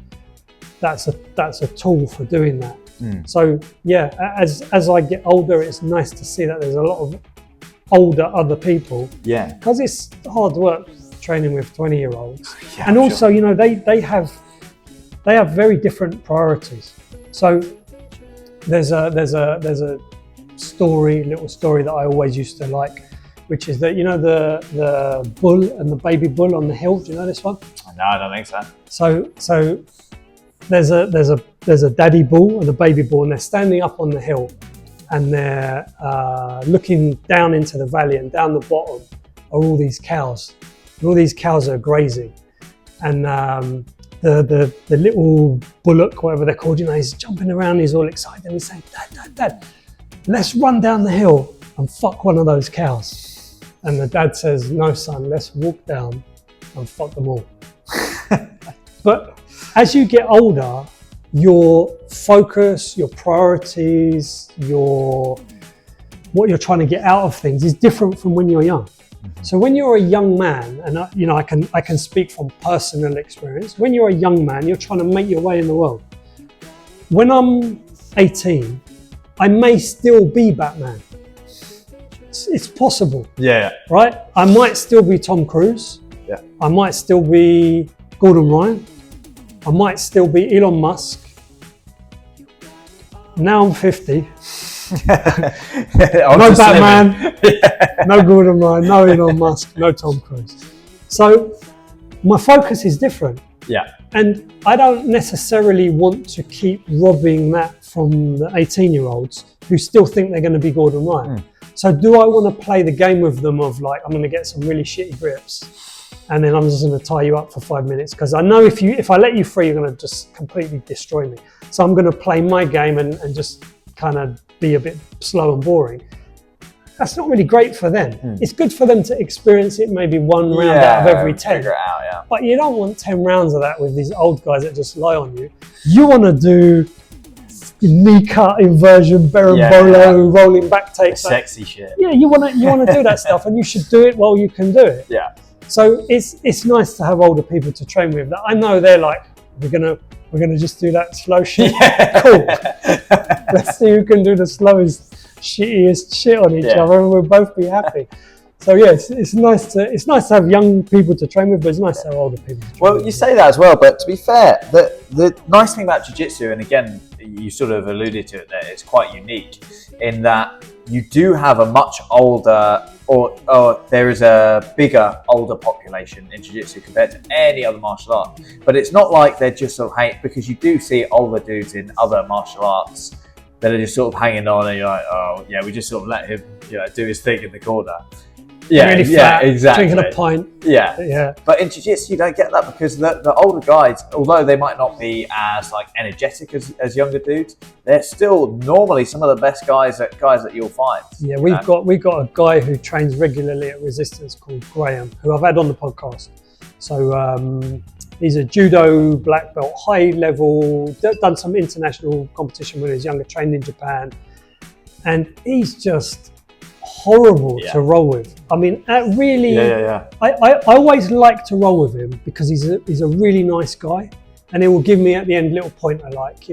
That's a tool for doing that. So yeah, as I get older, it's nice to see that there's a lot of older other people. Yeah. Because it's hard work training with 20-year-olds. Yeah, and also, they have very different priorities. So there's a little story that I always used to like, which is that the bull and the baby bull on the hill. Do you know this one? No, I don't think so. So there's a daddy bull and a baby bull, and they're standing up on the hill, and they're looking down into the valley, and down the bottom are all these cows. And all these cows are grazing, and the little bullock, whatever they're called, he's jumping around, he's all excited, and he's saying, Dad, let's run down the hill and fuck one of those cows. And the dad says, no son, let's walk down and fuck them all. But as you get older, your focus, your priorities, what you're trying to get out of things is different from when you're young. So when you're a young man, and I can speak from personal experience, when you're a young man, you're trying to make your way in the world. When I'm 18, I may still be Batman. It's possible. Yeah. Right? I might still be Tom Cruise. Yeah. I might still be Gordon Ryan. I might still be Elon Musk. Now I'm 50. No Batman, no Gordon Ryan, no Elon Musk, no Tom Cruise. So my focus is different. Yeah. And I don't necessarily want to keep robbing that from the 18-year-olds who still think they're going to be Gordon Ryan. So do I want to play the game with them of like, I'm going to get some really shitty grips and then I'm just going to tie you up for 5 minutes? Because I know if I let you free, you're going to just completely destroy me. So I'm going to play my game and just kind of be a bit slow and boring. That's not really great for them. It's good for them to experience it maybe one round out of every 10. Figure it out, yeah. But you don't want 10 rounds of that with these old guys that just lie on you. You want to do knee cut inversion, berimbolo, rolling back takes. Sexy shit. Yeah, you want to do that stuff, and you should do it while you can do it. Yeah. So it's nice to have older people to train with. That I know they're like, we're gonna just do that slow shit. Yeah. Cool. Let's see who can do the slowest, shittiest shit on each other, and we'll both be happy. So yeah, it's nice to have young people to train with, but it's nice to have older people to train with. You say that as well, but to be fair, the nice thing about jiu-jitsu, and again, you sort of alluded to it there, it's quite unique in that you do have a much older, or there is a bigger, older population in jiu-jitsu compared to any other martial art. But it's not like they're just sort of because you do see older dudes in other martial arts that are just sort of hanging on, and you're like, oh yeah, we just sort of let him, do his thing in the corner. Yeah, really fat, exactly. Drinking a pint. Yeah. But in jiu-jitsu, you don't get that because the older guys, although they might not be as like energetic as younger dudes, they're still normally some of the best guys that you'll find. Yeah, we've got a guy who trains regularly at Resistance called Graham, who I've had on the podcast. So he's a judo black belt, high level, done some international competition when he was younger, trained in Japan, and he's just horrible to roll with. I mean, I always like to roll with him because he's a really nice guy, and he will give me at the end little pointer like,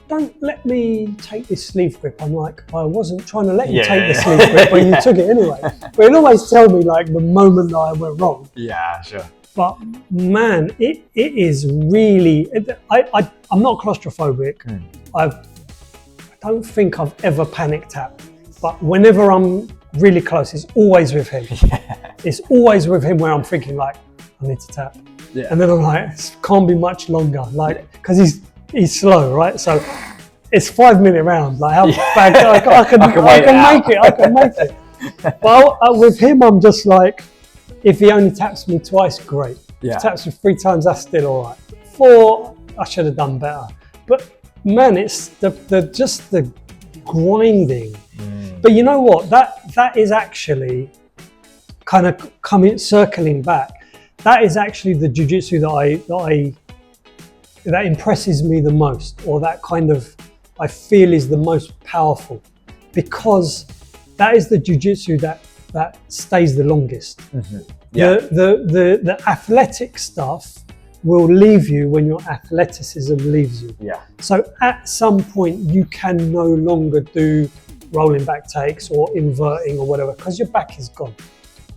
don't let me take this sleeve grip. I'm like, I wasn't trying to let you take the sleeve grip, but you took it anyway. But he'll always tell me like the moment that I went wrong. Yeah, sure. But man, it is really. I'm not claustrophobic. I don't think I've ever panic tapped. But whenever I'm really close, it's always with him. It's always with him where I'm thinking like, I need to tap. Yeah. And then I'm like, it can't be much longer. Like, because he's slow, right? So it's 5 minute round. Like how bad I can make it. But with him, I'm just like, if he only taps me twice, great. If he taps me 3 times, that's still all right. 4, I should have done better. But man, it's the grinding. But you know what? That is actually kind of circling back. That is actually the jiu-jitsu that impresses me the most, or that kind of I feel is the most powerful, because that is the jiu-jitsu that stays the longest. Mm-hmm. Yeah. The athletic stuff will leave you when your athleticism leaves you. Yeah. So at some point you can no longer do rolling back takes or inverting or whatever, because your back is gone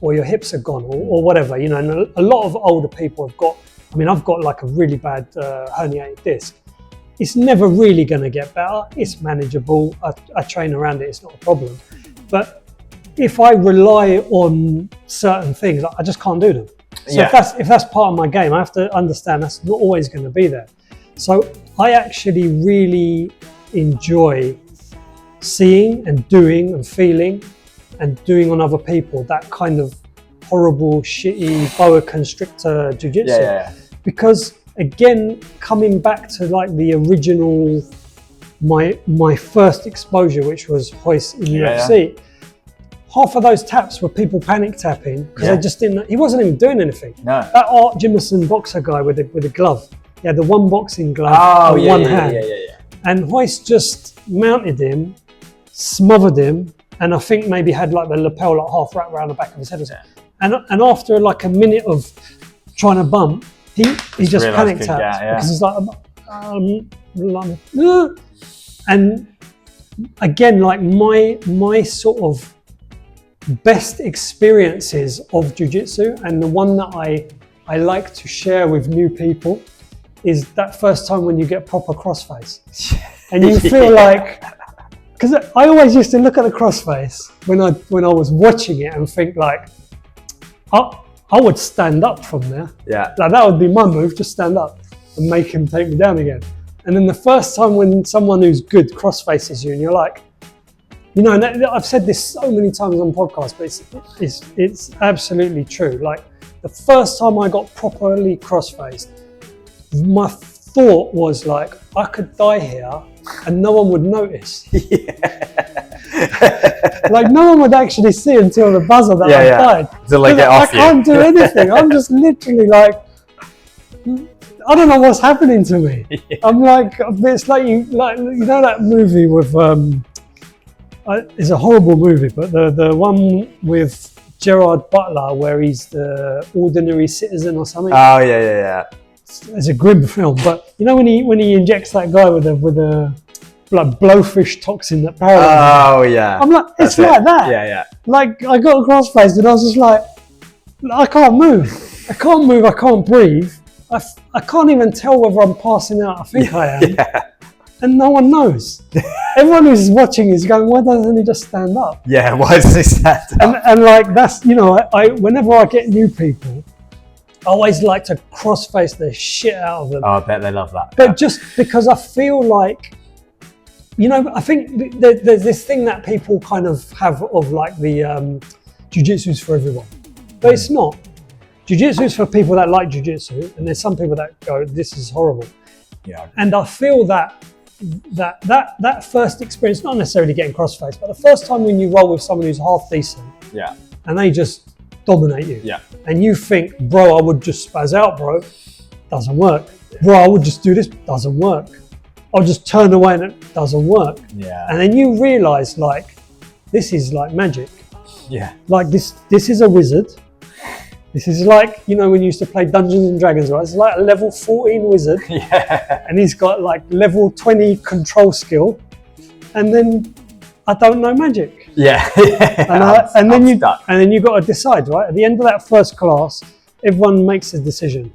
or your hips are gone or whatever, and a lot of older people have got, I've got like a really bad herniated disc. It's never really going to get better. It's manageable. I train around it. It's not a problem. But if I rely on certain things, I just can't do them. So if that's part of my game, I have to understand that's not always going to be there. So I actually really enjoy seeing and doing and feeling and doing on other people that kind of horrible, shitty boa constrictor jiu-jitsu. Because again, coming back to like the original, my first exposure, which was Hoist in UFC, half of those taps were people panic tapping because they just didn't. He wasn't even doing anything. No. That Art Jimmerson boxer guy with the glove, he had the one boxing glove and one hand. Yeah. And Hoist just mounted him, smothered him, and I think maybe had like the lapel like half wrapped around the back of his head or something. And after like a minute of trying to bump, he just panicked out because he's like, and again, like my sort of best experiences of jiu-jitsu, and the one that I like to share with new people, is that first time when you get proper crossface and you feel like, because I always used to look at the crossface when I was watching it and think like, I would stand up from there. Yeah. Like that would be my move, just stand up and make him take me down again. And then the first time when someone who's good crossfaces you and you're like, you know, and I've said this so many times on podcasts, but it's absolutely true. Like the first time I got properly crossfaced, my thought was like, I could die here and no one would notice. Like no one would actually see until the buzzer that I died. Until they get off I can't do anything. I'm just literally like, I don't know what's happening to me. I'm like, it's like you know that movie with it's a horrible movie, but the one with Gerard Butler where he's the ordinary citizen or something. Oh yeah. It's a grim film, but you know when he injects that guy with a like blowfish toxin that paralyzes. Oh yeah. I'm like, it's like that. Yeah. Like I got a crossface and I was just like, I can't move. I can't breathe. I can't even tell whether I'm passing out. I think I am. Yeah. And no one knows. Everyone who's watching is going, why doesn't he just stand up? Yeah, why doesn't he stand up? And like that's, you know, I whenever I get new people, I always like to crossface the shit out of them. Oh, I bet they love that. But just because I feel like, you know, I think there's this thing that people kind of have of like the jiu-jitsu's for everyone, but it's not. Jiu-jitsu is for people that like jiu-jitsu, and there's some people that go, this is horrible. Yeah. And I feel that first experience, not necessarily getting crossface, but the first time when you roll with someone who's half decent, and they just dominate you, and you think, bro, I would just spaz out, bro, doesn't work. Bro, I would just do this, doesn't work. I'll just turn away and it doesn't work. Yeah. And then you realise like, this is like magic. Yeah. Like this is a wizard. This is like, you know, when you used to play Dungeons and Dragons, right? It's like a level 14 wizard. Yeah. And he's got like level 20 control skill. And then I don't know magic. Yeah. And then you got to decide, right? At the end of that first class, everyone makes a decision.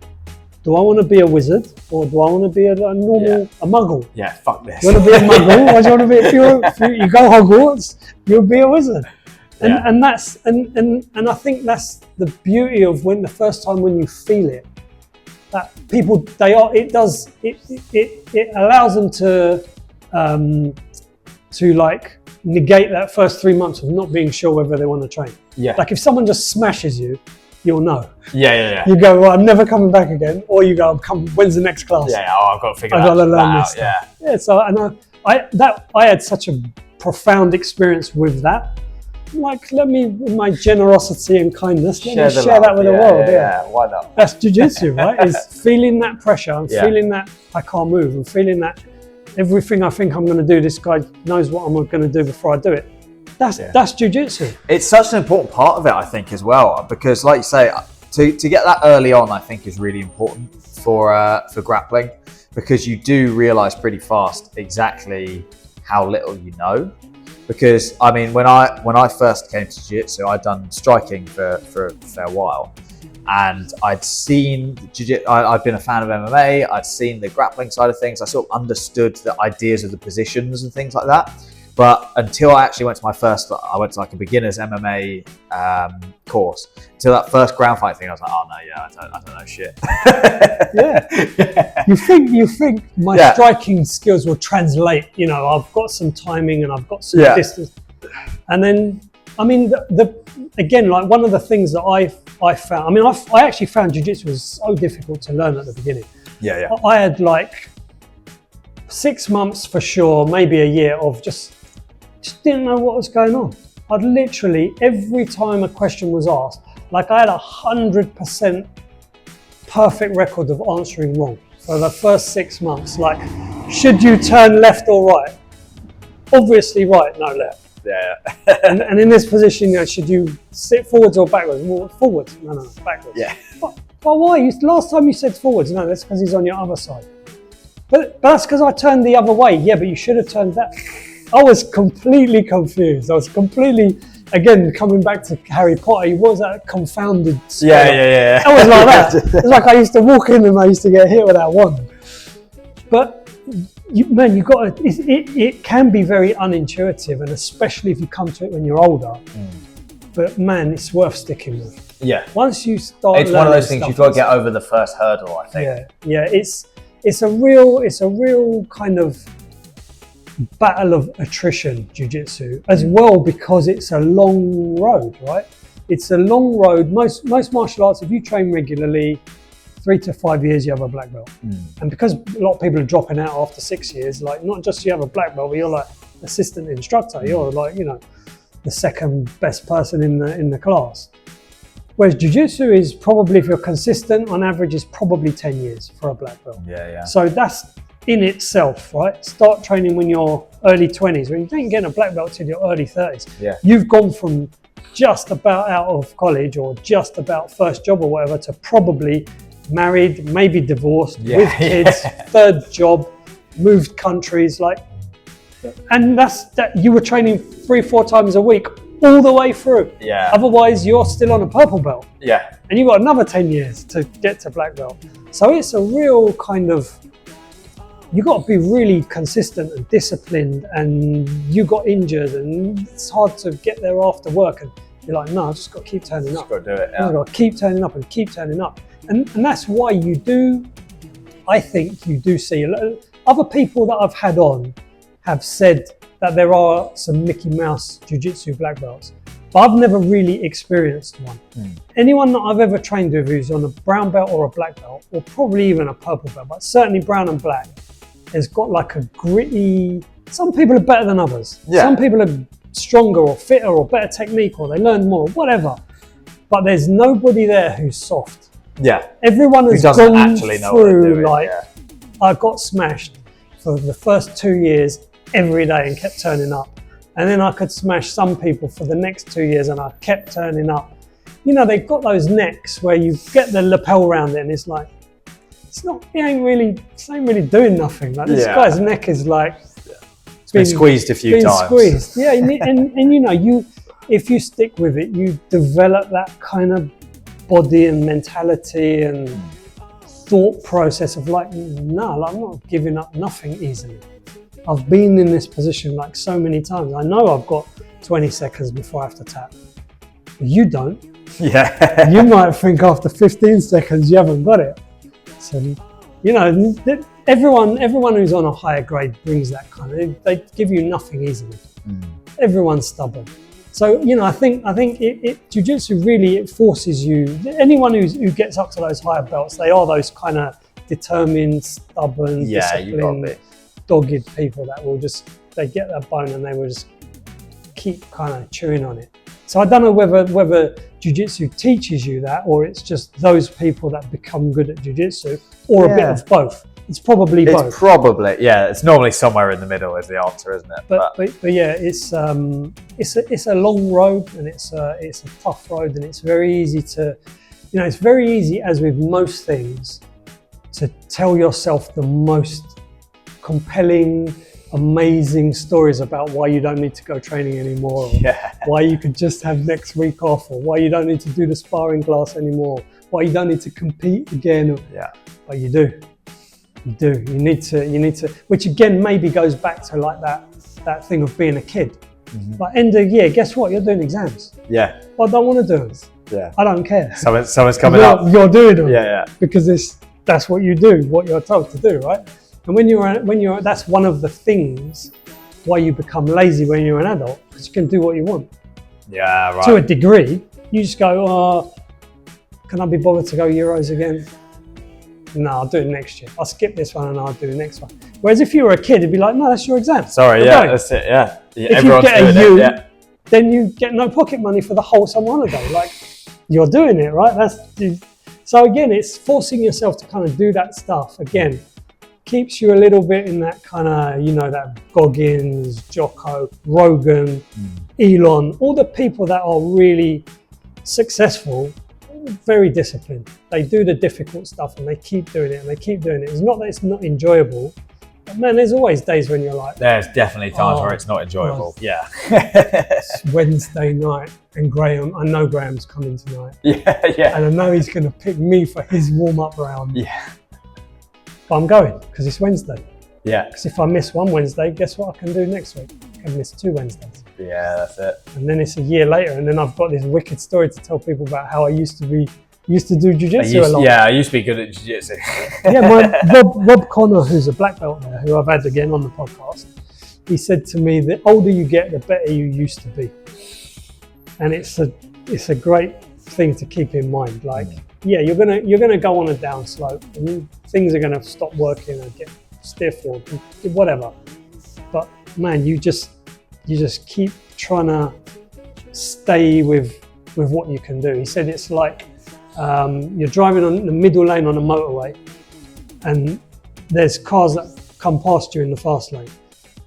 Do I want to be a wizard or do I want to be a normal, a muggle? Yeah, fuck this. You want to be a muggle or do you want to be, if you go Hogwarts, you'll be a wizard. And that's and I think that's the beauty of when the first time when you feel it, that people it allows them to like negate that first 3 months of not being sure whether they want to train. Yeah. Like if someone just smashes you, you'll know. Yeah. You go, well, I'm never coming back again, or you go, when's the next class? Yeah. Oh, I've got to figure I've got to learn out. this stuff. Yeah. So I had such a profound experience with that. Like, let me, with my generosity and kindness, let me share that with the world. Yeah, why not? That's jiu-jitsu, right? Is feeling that pressure and feeling that I can't move and feeling that everything I think I'm going to do, this guy knows what I'm going to do before I do it. That's jiu-jitsu. It's such an important part of it, I think, as well, because like you say, to get that early on, I think is really important for grappling, because you do realise pretty fast exactly how little you know. Because I mean, when I first came to jiu-jitsu, I'd done striking for a fair while, and I'd seen I'd been a fan of MMA. I'd seen the grappling side of things. I sort of understood the ideas of the positions and things like that. But until I actually went to I went to like a beginner's MMA course. Until that first ground fight thing, I was like, oh no, I don't know shit. Yeah. You think my striking skills will translate. You know, I've got some timing and I've got some distance. And then, I mean, again, like one of the things that I found. I mean, I actually found jiu-jitsu was so difficult to learn at the beginning. Yeah. I had like 6 months for sure, maybe a year of just didn't know what was going on. I'd literally, every time a question was asked, like I had 100% perfect record of answering wrong. for the first 6 months. Like, should you turn left or right? Obviously right, no left. Yeah. and in this position, should you sit forwards or backwards? Well, forwards. No, backwards. Yeah. But why? Last time you said forwards. No, that's because he's on your other side. But that's because I turned the other way. Yeah, but you should have turned that. I was completely confused. I was completely, again, coming back to Harry Potter. He was that confounded scholar. Yeah. I was like that. It's like I used to walk in and I used to get hit with that wand. But you got to. It can be very unintuitive, and especially if you come to it when you're older. But man, it's worth sticking with. Yeah. Once you start, it's one of those things you've got to get over the first hurdle, I think. Yeah. It's a real kind of battle of attrition, jiu-jitsu, as well, because it's a long road, right? It's a long road. Most martial arts, if you train regularly, 3 to 5 years, you have a black belt. And because a lot of people are dropping out after 6 years, like, not just you have a black belt, but you're like assistant instructor. You're like, the second best person in the class. Whereas jiu-jitsu is probably, if you're consistent, on average is probably 10 years for a black belt. Yeah. So that's in itself, right? Start training when you're early 20s. When you don't get a black belt till your early 30s. Yeah. You've gone from just about out of college or just about first job or whatever to probably married, maybe divorced, with kids, third job, moved countries, and that's that. You were training 3-4 times a week all the way through. Yeah. Otherwise, you're still on a purple belt. Yeah. And you've got another 10 years to get to black belt. So it's a real kind of, you got to be really consistent and disciplined, and you got injured and it's hard to get there after work, and you're like, no, I just got to keep turning up. Just got to do it. I've got to keep turning up and keep turning up. And that's why I think you do see other people that I've had on have said that there are some Mickey Mouse Jiu-Jitsu black belts, but I've never really experienced one. Anyone that I've ever trained with who's on a brown belt or a black belt, or probably even a purple belt, but certainly brown and black, has got like a gritty, some people are better than others. Yeah. Some people are stronger or fitter or better technique, or they learn more, whatever. But there's nobody there who's soft. Yeah. Everyone has doesn't gone actually know what they're through, doing, I got smashed for the first 2 years every day and kept turning up. And then I could smash some people for the next 2 years and I kept turning up. They've got those necks where you get the lapel around it and it's like, it ain't really doing nothing. Like, this guy's neck is like, it's been squeezed a few times. Squeezed. Yeah, and if you stick with it, you develop that kind of body and mentality and thought process of I'm not giving up nothing easily. I've been in this position like so many times. I know I've got 20 seconds before I have to tap. But you don't. Yeah. You might think after 15 seconds you haven't got it. So, everyone who's on a higher grade brings that kind of, they give you nothing easily. Everyone's stubborn. So, I think jiu-jitsu really, it forces you, anyone who gets up to those higher belts, they are those kind of determined, stubborn, disciplined, dogged people that will they get that bone and they will just keep kind of chewing on it. So I don't know whether jiu-jitsu teaches you that, or it's just those people that become good at jiu-jitsu, or a bit of both. It's probably both. It's probably, it's normally somewhere in the middle is the answer, isn't it? But yeah, it's a long road, and it's a tough road, and it's very easy to, it's very easy, as with most things, to tell yourself the most compelling, amazing stories about why you don't need to go training anymore, or why you could just have next week off, or why you don't need to do the sparring class anymore, why you don't need to compete again. But you do. You need to, which again maybe goes back to like that thing of being a kid. Like, end of year, guess what? You're doing exams. I don't want to do them. I don't care. Someone's coming up. You're doing them. Because that's what you do, what you're told to do, right? And when you're, that's one of the things why you become lazy when you're an adult, because you can do what you want. To a degree, you just go, can I be bothered to go Euros again? No, I'll do it next year. I'll skip this one and I'll do the next one. Whereas if you were a kid, it'd be like, no, that's your exam. Sorry, that's it, If you get a U, then you get no pocket money for the whole summer holiday. Like, you're doing it, right? So again, it's forcing yourself to kind of do that stuff. Again, keeps you a little bit in that kind of, you know, that Goggins, Jocko, Rogan, Elon, all the people that are really successful, very disciplined. They do the difficult stuff and they keep doing it and they keep doing it. It's not that it's not enjoyable, but man, there's always days when you're like, there's definitely times where it's not enjoyable. God. Yeah. It's Wednesday night and Graham, I know Graham's coming tonight. Yeah. And I know he's going to pick me for his warm-up round. Yeah. But I'm going because it's Wednesday. Yeah. Because if I miss one Wednesday, guess what I can do next week? I can miss 2 Wednesdays. Yeah, that's it. And then it's a year later, and then I've got this wicked story to tell people about how I used to do jiu-jitsu a lot. Yeah, I used to be good at jiu-jitsu. Yeah, Rob Connor, who's a black belt there, who I've had again on the podcast, he said to me, the older you get, the better you used to be. And it's a great thing to keep in mind. Like, yeah, you're gonna go on a down slope, and things are gonna stop working and get stiff or whatever. But man, you just keep trying to stay with what you can do. He said it's like you're driving on the middle lane on a motorway, and there's cars that come past you in the fast lane.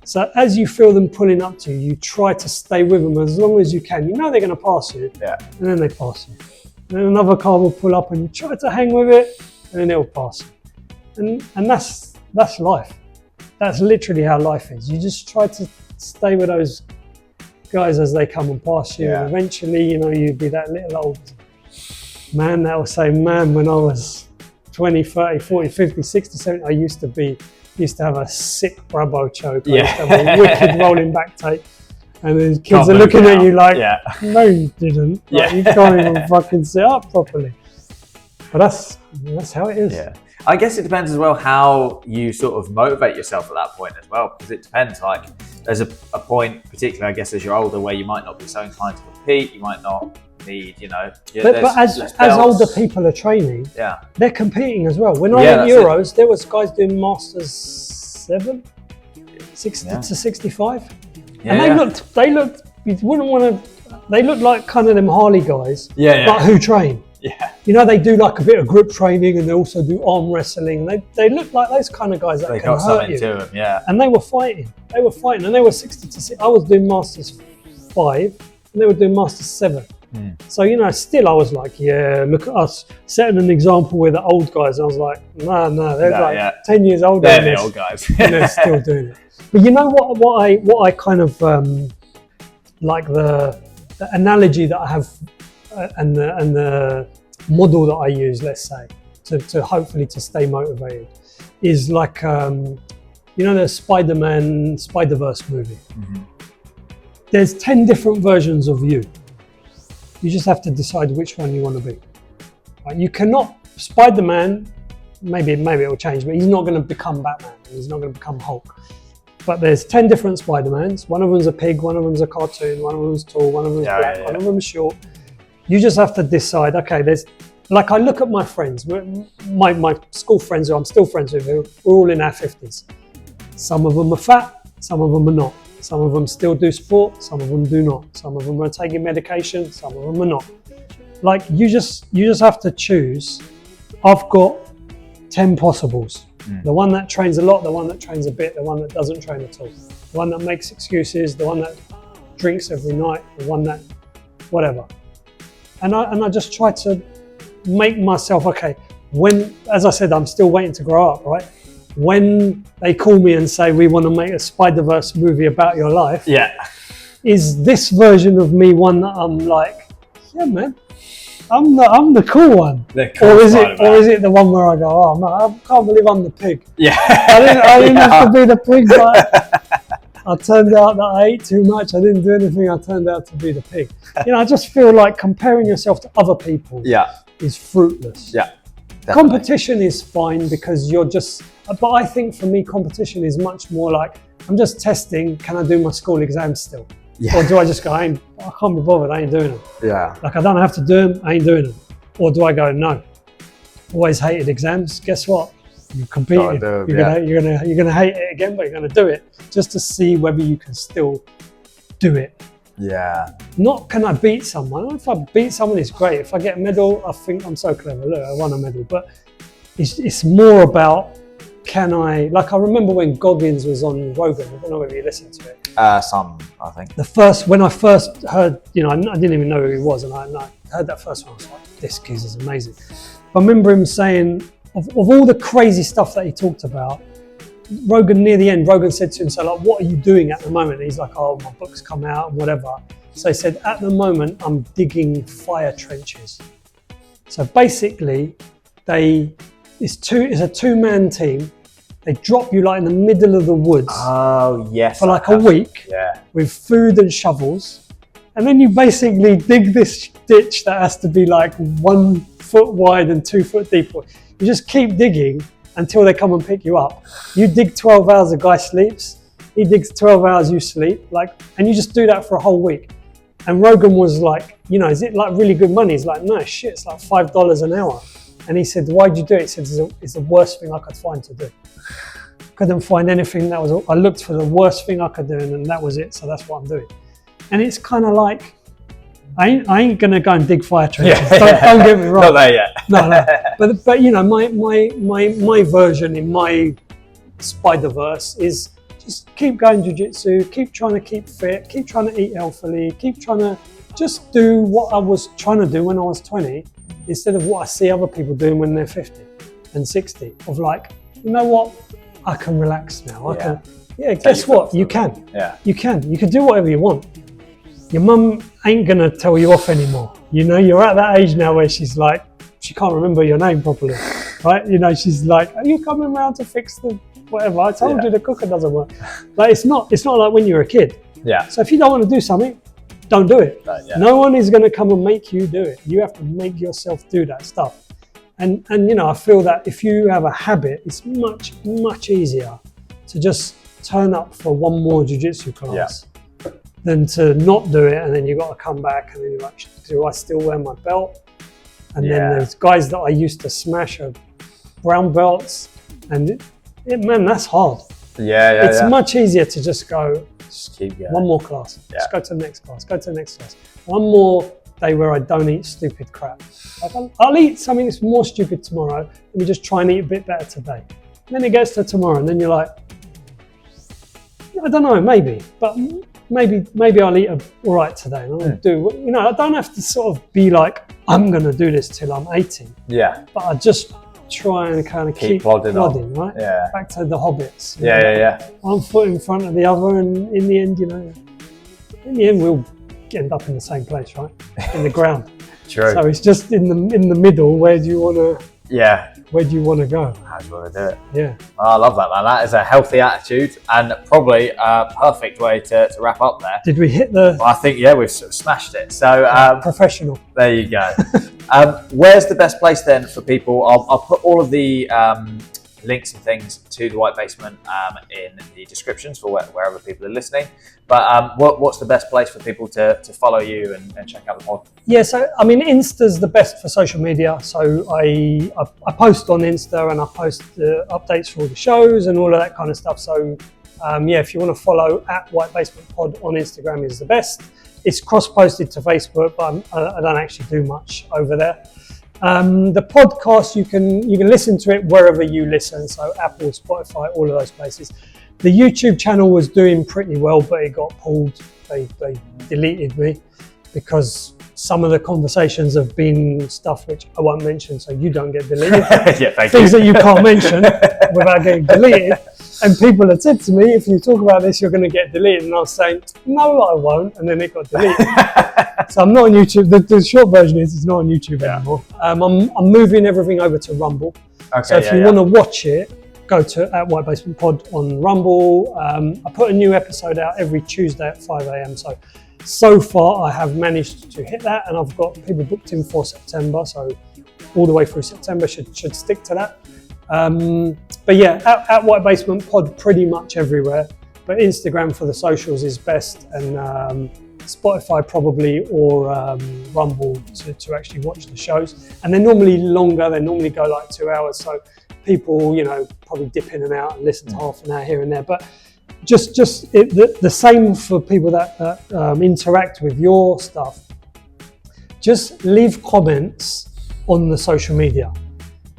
So as you feel them pulling up to you, you try to stay with them as long as you can. You know they're going to pass you, and then they pass you. And then another car will pull up, and you try to hang with it, and then it'll pass you. And that's life. That's literally how life is. You just try to stay with those guys as they come and pass you. And eventually, you know, you'd be that little old man that will say, man, when I was 20, 30, 40, 50, 60, 70, I used to have a sick Brabo choke. I used to have a wicked rolling back tape. And the kids are looking at you like, no, you didn't. Like, you can't even fucking sit up properly. But that's how it is. Yeah. I guess it depends as well how you sort of motivate yourself at that point as well, because it depends. Like, there's a point, particularly I guess as you're older, where you might not be so inclined to compete. You might not need, you know. But as older people are training, they're competing as well. When I went Euros, there was guys doing Masters 7, 60 to 65, and they looked. You wouldn't want to. They looked like kind of them Harley guys, but who train. Yeah. You know, they do like a bit of grip training and they also do arm wrestling. They look like those kind of guys that can hurt you. To them, and they were fighting. And they were 60 to 6. I was doing Masters 5 and they were doing Masters 7. So, you know, still I was like, look at us setting an example with the old guys. I was like, no, they're 10 years older than than the old guys. And they're still doing it. But you know what I kind of like the analogy that I have and the model that I use, let's say, to hopefully to stay motivated, is like you know the Spider-Verse movie. There's 10 different versions of you. You just have to decide which one you want to be. Right? You cannot Spider-Man. Maybe it will change, but he's not going to become Batman. He's not going to become Hulk. But there's 10 different Spider-Mans. One of them's a pig. One of them's a cartoon. One of them's tall. One of them's black. One of them's short. You just have to decide, okay, like I look at my friends, my school friends who I'm still friends with, we're all in our 50s. Some of them are fat, some of them are not. Some of them still do sport, some of them do not. Some of them are taking medication, some of them are not. Like you just have to choose. I've got 10 possibles. The one that trains a lot, the one that trains a bit, the one that doesn't train at all. The one that makes excuses, the one that drinks every night, the one that whatever. And I just try to make myself, okay, when, as I said, I'm still waiting to grow up, right? When they call me and say, we want to make a Spider-Verse movie about your life, is this version of me one that I'm like, yeah, man, I'm the cool one? Or is it the one where I go, oh, man, I can't believe I'm the pig. I didn't have to be the pig, but I turned out that I ate too much. I didn't do anything. I turned out to be the pig. You know, I just feel like comparing yourself to other people is fruitless. Definitely. Competition is fine because you're just, but I think for me, competition is much more like, I'm just testing, can I do my school exams still? Or do I just go, I can't be bothered, I ain't doing them. Like I don't have to do them, I ain't doing them. Or do I go, no, always hated exams, guess what? You're competing. You're gonna hate it again, but you're gonna do it just to see whether you can still do it Yeah. Not can I beat someone? If I beat someone, it's great. If I get a medal, I think I'm so clever. Look, I won a medal. But it's more about, can I, like I remember when Goggins was on Rogan, I don't know whether you listened to it. Some, I think. When I first heard, I didn't even know who he was, and I heard that first one, I was like, this kid is amazing. I remember him saying, of all the crazy stuff that he talked about, Rogan, near the end, Rogan said to him, so like, what are you doing at the moment? And he's like, oh, my book's come out and whatever. So he said, at the moment, I'm digging fire trenches. So basically, it's a two-man team. They drop you like in the middle of the woods. Oh, yes. For like a week, with food and shovels. And then you basically dig this ditch that has to be like 1 foot wide and 2 foot deep. You just keep digging until they come and pick you up. You dig 12 hours, a guy sleeps. He digs 12 hours, you sleep. And you just do that for a whole week. And Rogan was like, is it like really good money? He's like, no, shit, it's like $5 an hour. And he said, why'd you do it? He said, it's the worst thing I could find to do. Couldn't find anything that was, I looked for the worst thing I could do, and that was it, so that's what I'm doing. And it's kind of like, I ain't gonna go and dig fire trenches. Don't get me wrong. Not there yet. No. But my version in my Spider-Verse is just keep going jiu-jitsu, keep trying to keep fit, keep trying to eat healthily, keep trying to just do what I was trying to do when I was 20, instead of what I see other people doing when they're 50 and 60, of like, you know what, I can relax now. Guess what? You can. Yeah. You can do whatever you want. Your mum ain't gonna tell you off anymore. You're at that age now where she's like, she can't remember your name properly, right? She's like, are you coming around to fix the whatever? I told you the cooker doesn't work. Like it's not like when you're a kid. Yeah. So if you don't want to do something, don't do it. No one is gonna come and make you do it. You have to make yourself do that stuff. And I feel that if you have a habit, it's much, much easier to just turn up for one more jiu-jitsu class than to not do it, and then you've got to come back and then you're like, do I still wear my belt? And then there's guys that I used to smash are brown belts, and man, that's hard. It's much easier to just go, keep going. One more class, just go to the next class, One more day where I don't eat stupid crap. I'll eat something that's more stupid tomorrow. Let me just try and eat a bit better today. And then it gets to tomorrow, and then you're like, I don't know, maybe I'll eat all right today. And I'll do. I don't have to sort of be like, I'm going to do this till I'm 80. Yeah. But I just try and kind of keep plodding, right? Yeah. Back to the hobbits. Yeah. One foot in front of the other, and in the end, we'll end up in the same place, right? In the ground. True. So it's just in the middle. Where do you want to? Yeah. Where do you want to go? How do you want to do it? Yeah. Oh, I love that, man. That is a healthy attitude and probably a perfect way to wrap up there. Did we hit the? Well, I think we've sort of smashed it. So professional. There you go. Where's the best place then for people? I'll put all of the links and things to the White Basement in the descriptions for wherever people are listening. But what's the best place for people to follow you and check out the pod? Yeah, so I mean, Insta's the best for social media. So I post on Insta, and I post updates for all the shows and all of that kind of stuff. So if you want to follow at White Basement Pod on Instagram is the best. It's cross-posted to Facebook, but I don't actually do much over there. The podcast, you can listen to it wherever you listen, so Apple, Spotify, all of those places. The YouTube channel was doing pretty well, but it got pulled. They deleted me because some of the conversations have been stuff which I won't mention, so you don't get deleted. Things that you can't mention without getting deleted. And people had said to me, if you talk about this, you're going to get deleted. And I was saying, no, I won't. And then it got deleted. So I'm not on YouTube. The short version is it's not on YouTube anymore. I'm moving everything over to Rumble. Okay, so if you want to watch it, go to at White Basement Pod on Rumble. I put a new episode out every Tuesday at 5 a.m. So far I have managed to hit that, and I've got people booked in for September. So all the way through September should stick to that. But yeah, at White Basement Pod pretty much everywhere. But Instagram for the socials is best, and Spotify probably, or Rumble to actually watch the shows. And they're normally longer. They normally go like 2 hours. So people, probably dip in and out and listen to half an hour here and there. But the same for people that interact with your stuff. Just leave comments on the social media,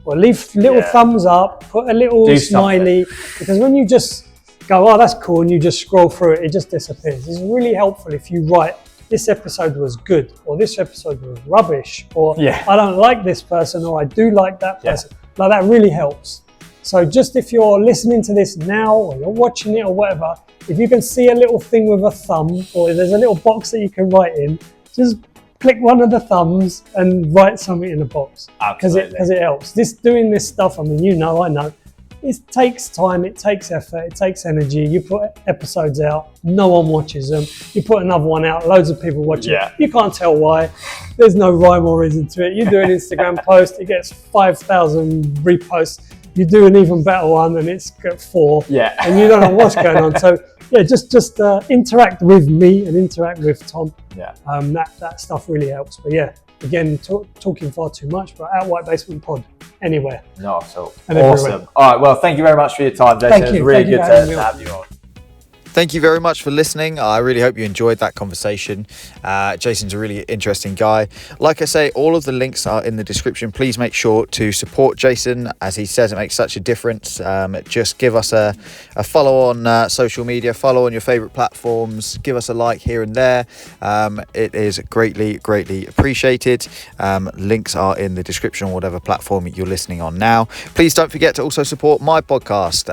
or leave little thumbs up, put a little smiley, because when you just go, oh, that's cool, and you just scroll through it, it just disappears. It's really helpful if you write, this episode was good, or this episode was rubbish, or I don't like this person, or I do like that person. Like, that really helps. So just if you're listening to this now, or you're watching it or whatever, if you can see a little thing with a thumb, or there's a little box that you can write in, just click one of the thumbs and write something in the box. Because it helps. Doing this stuff, I mean, I know, it takes time, it takes effort, it takes energy. You put episodes out, no one watches them. You put another one out, loads of people watch it. You can't tell why. There's no rhyme or reason to it. You do an Instagram post, it gets 5,000 reposts. You do an even better one and it's got 4. And you don't know what's going on. So just interact with me and interact with Tom. That stuff really helps. But again, talking far too much, but at White Basement Pod, anywhere. Not at all. And awesome. Everywhere. All right, well, thank you very much for your time, Jason. Thank you. It was really Thank you good to have you on. Thank you very much for listening. I really hope you enjoyed that conversation. Jason's a really interesting guy. Like I say, all of the links are in the description. Please make sure to support Jason. As he says, it makes such a difference. Just give us a follow on social media, follow on your favorite platforms, give us a like here and there. It is greatly, greatly appreciated. Links are in the description on whatever platform you're listening on now. Please don't forget to also support my podcast.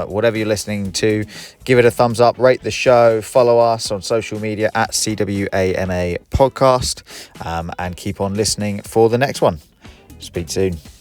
Whatever you're listening to, give it a thumbs up. Rate the show, follow us on social media at CWAMA Podcast, and keep on listening for the next one. Speak soon.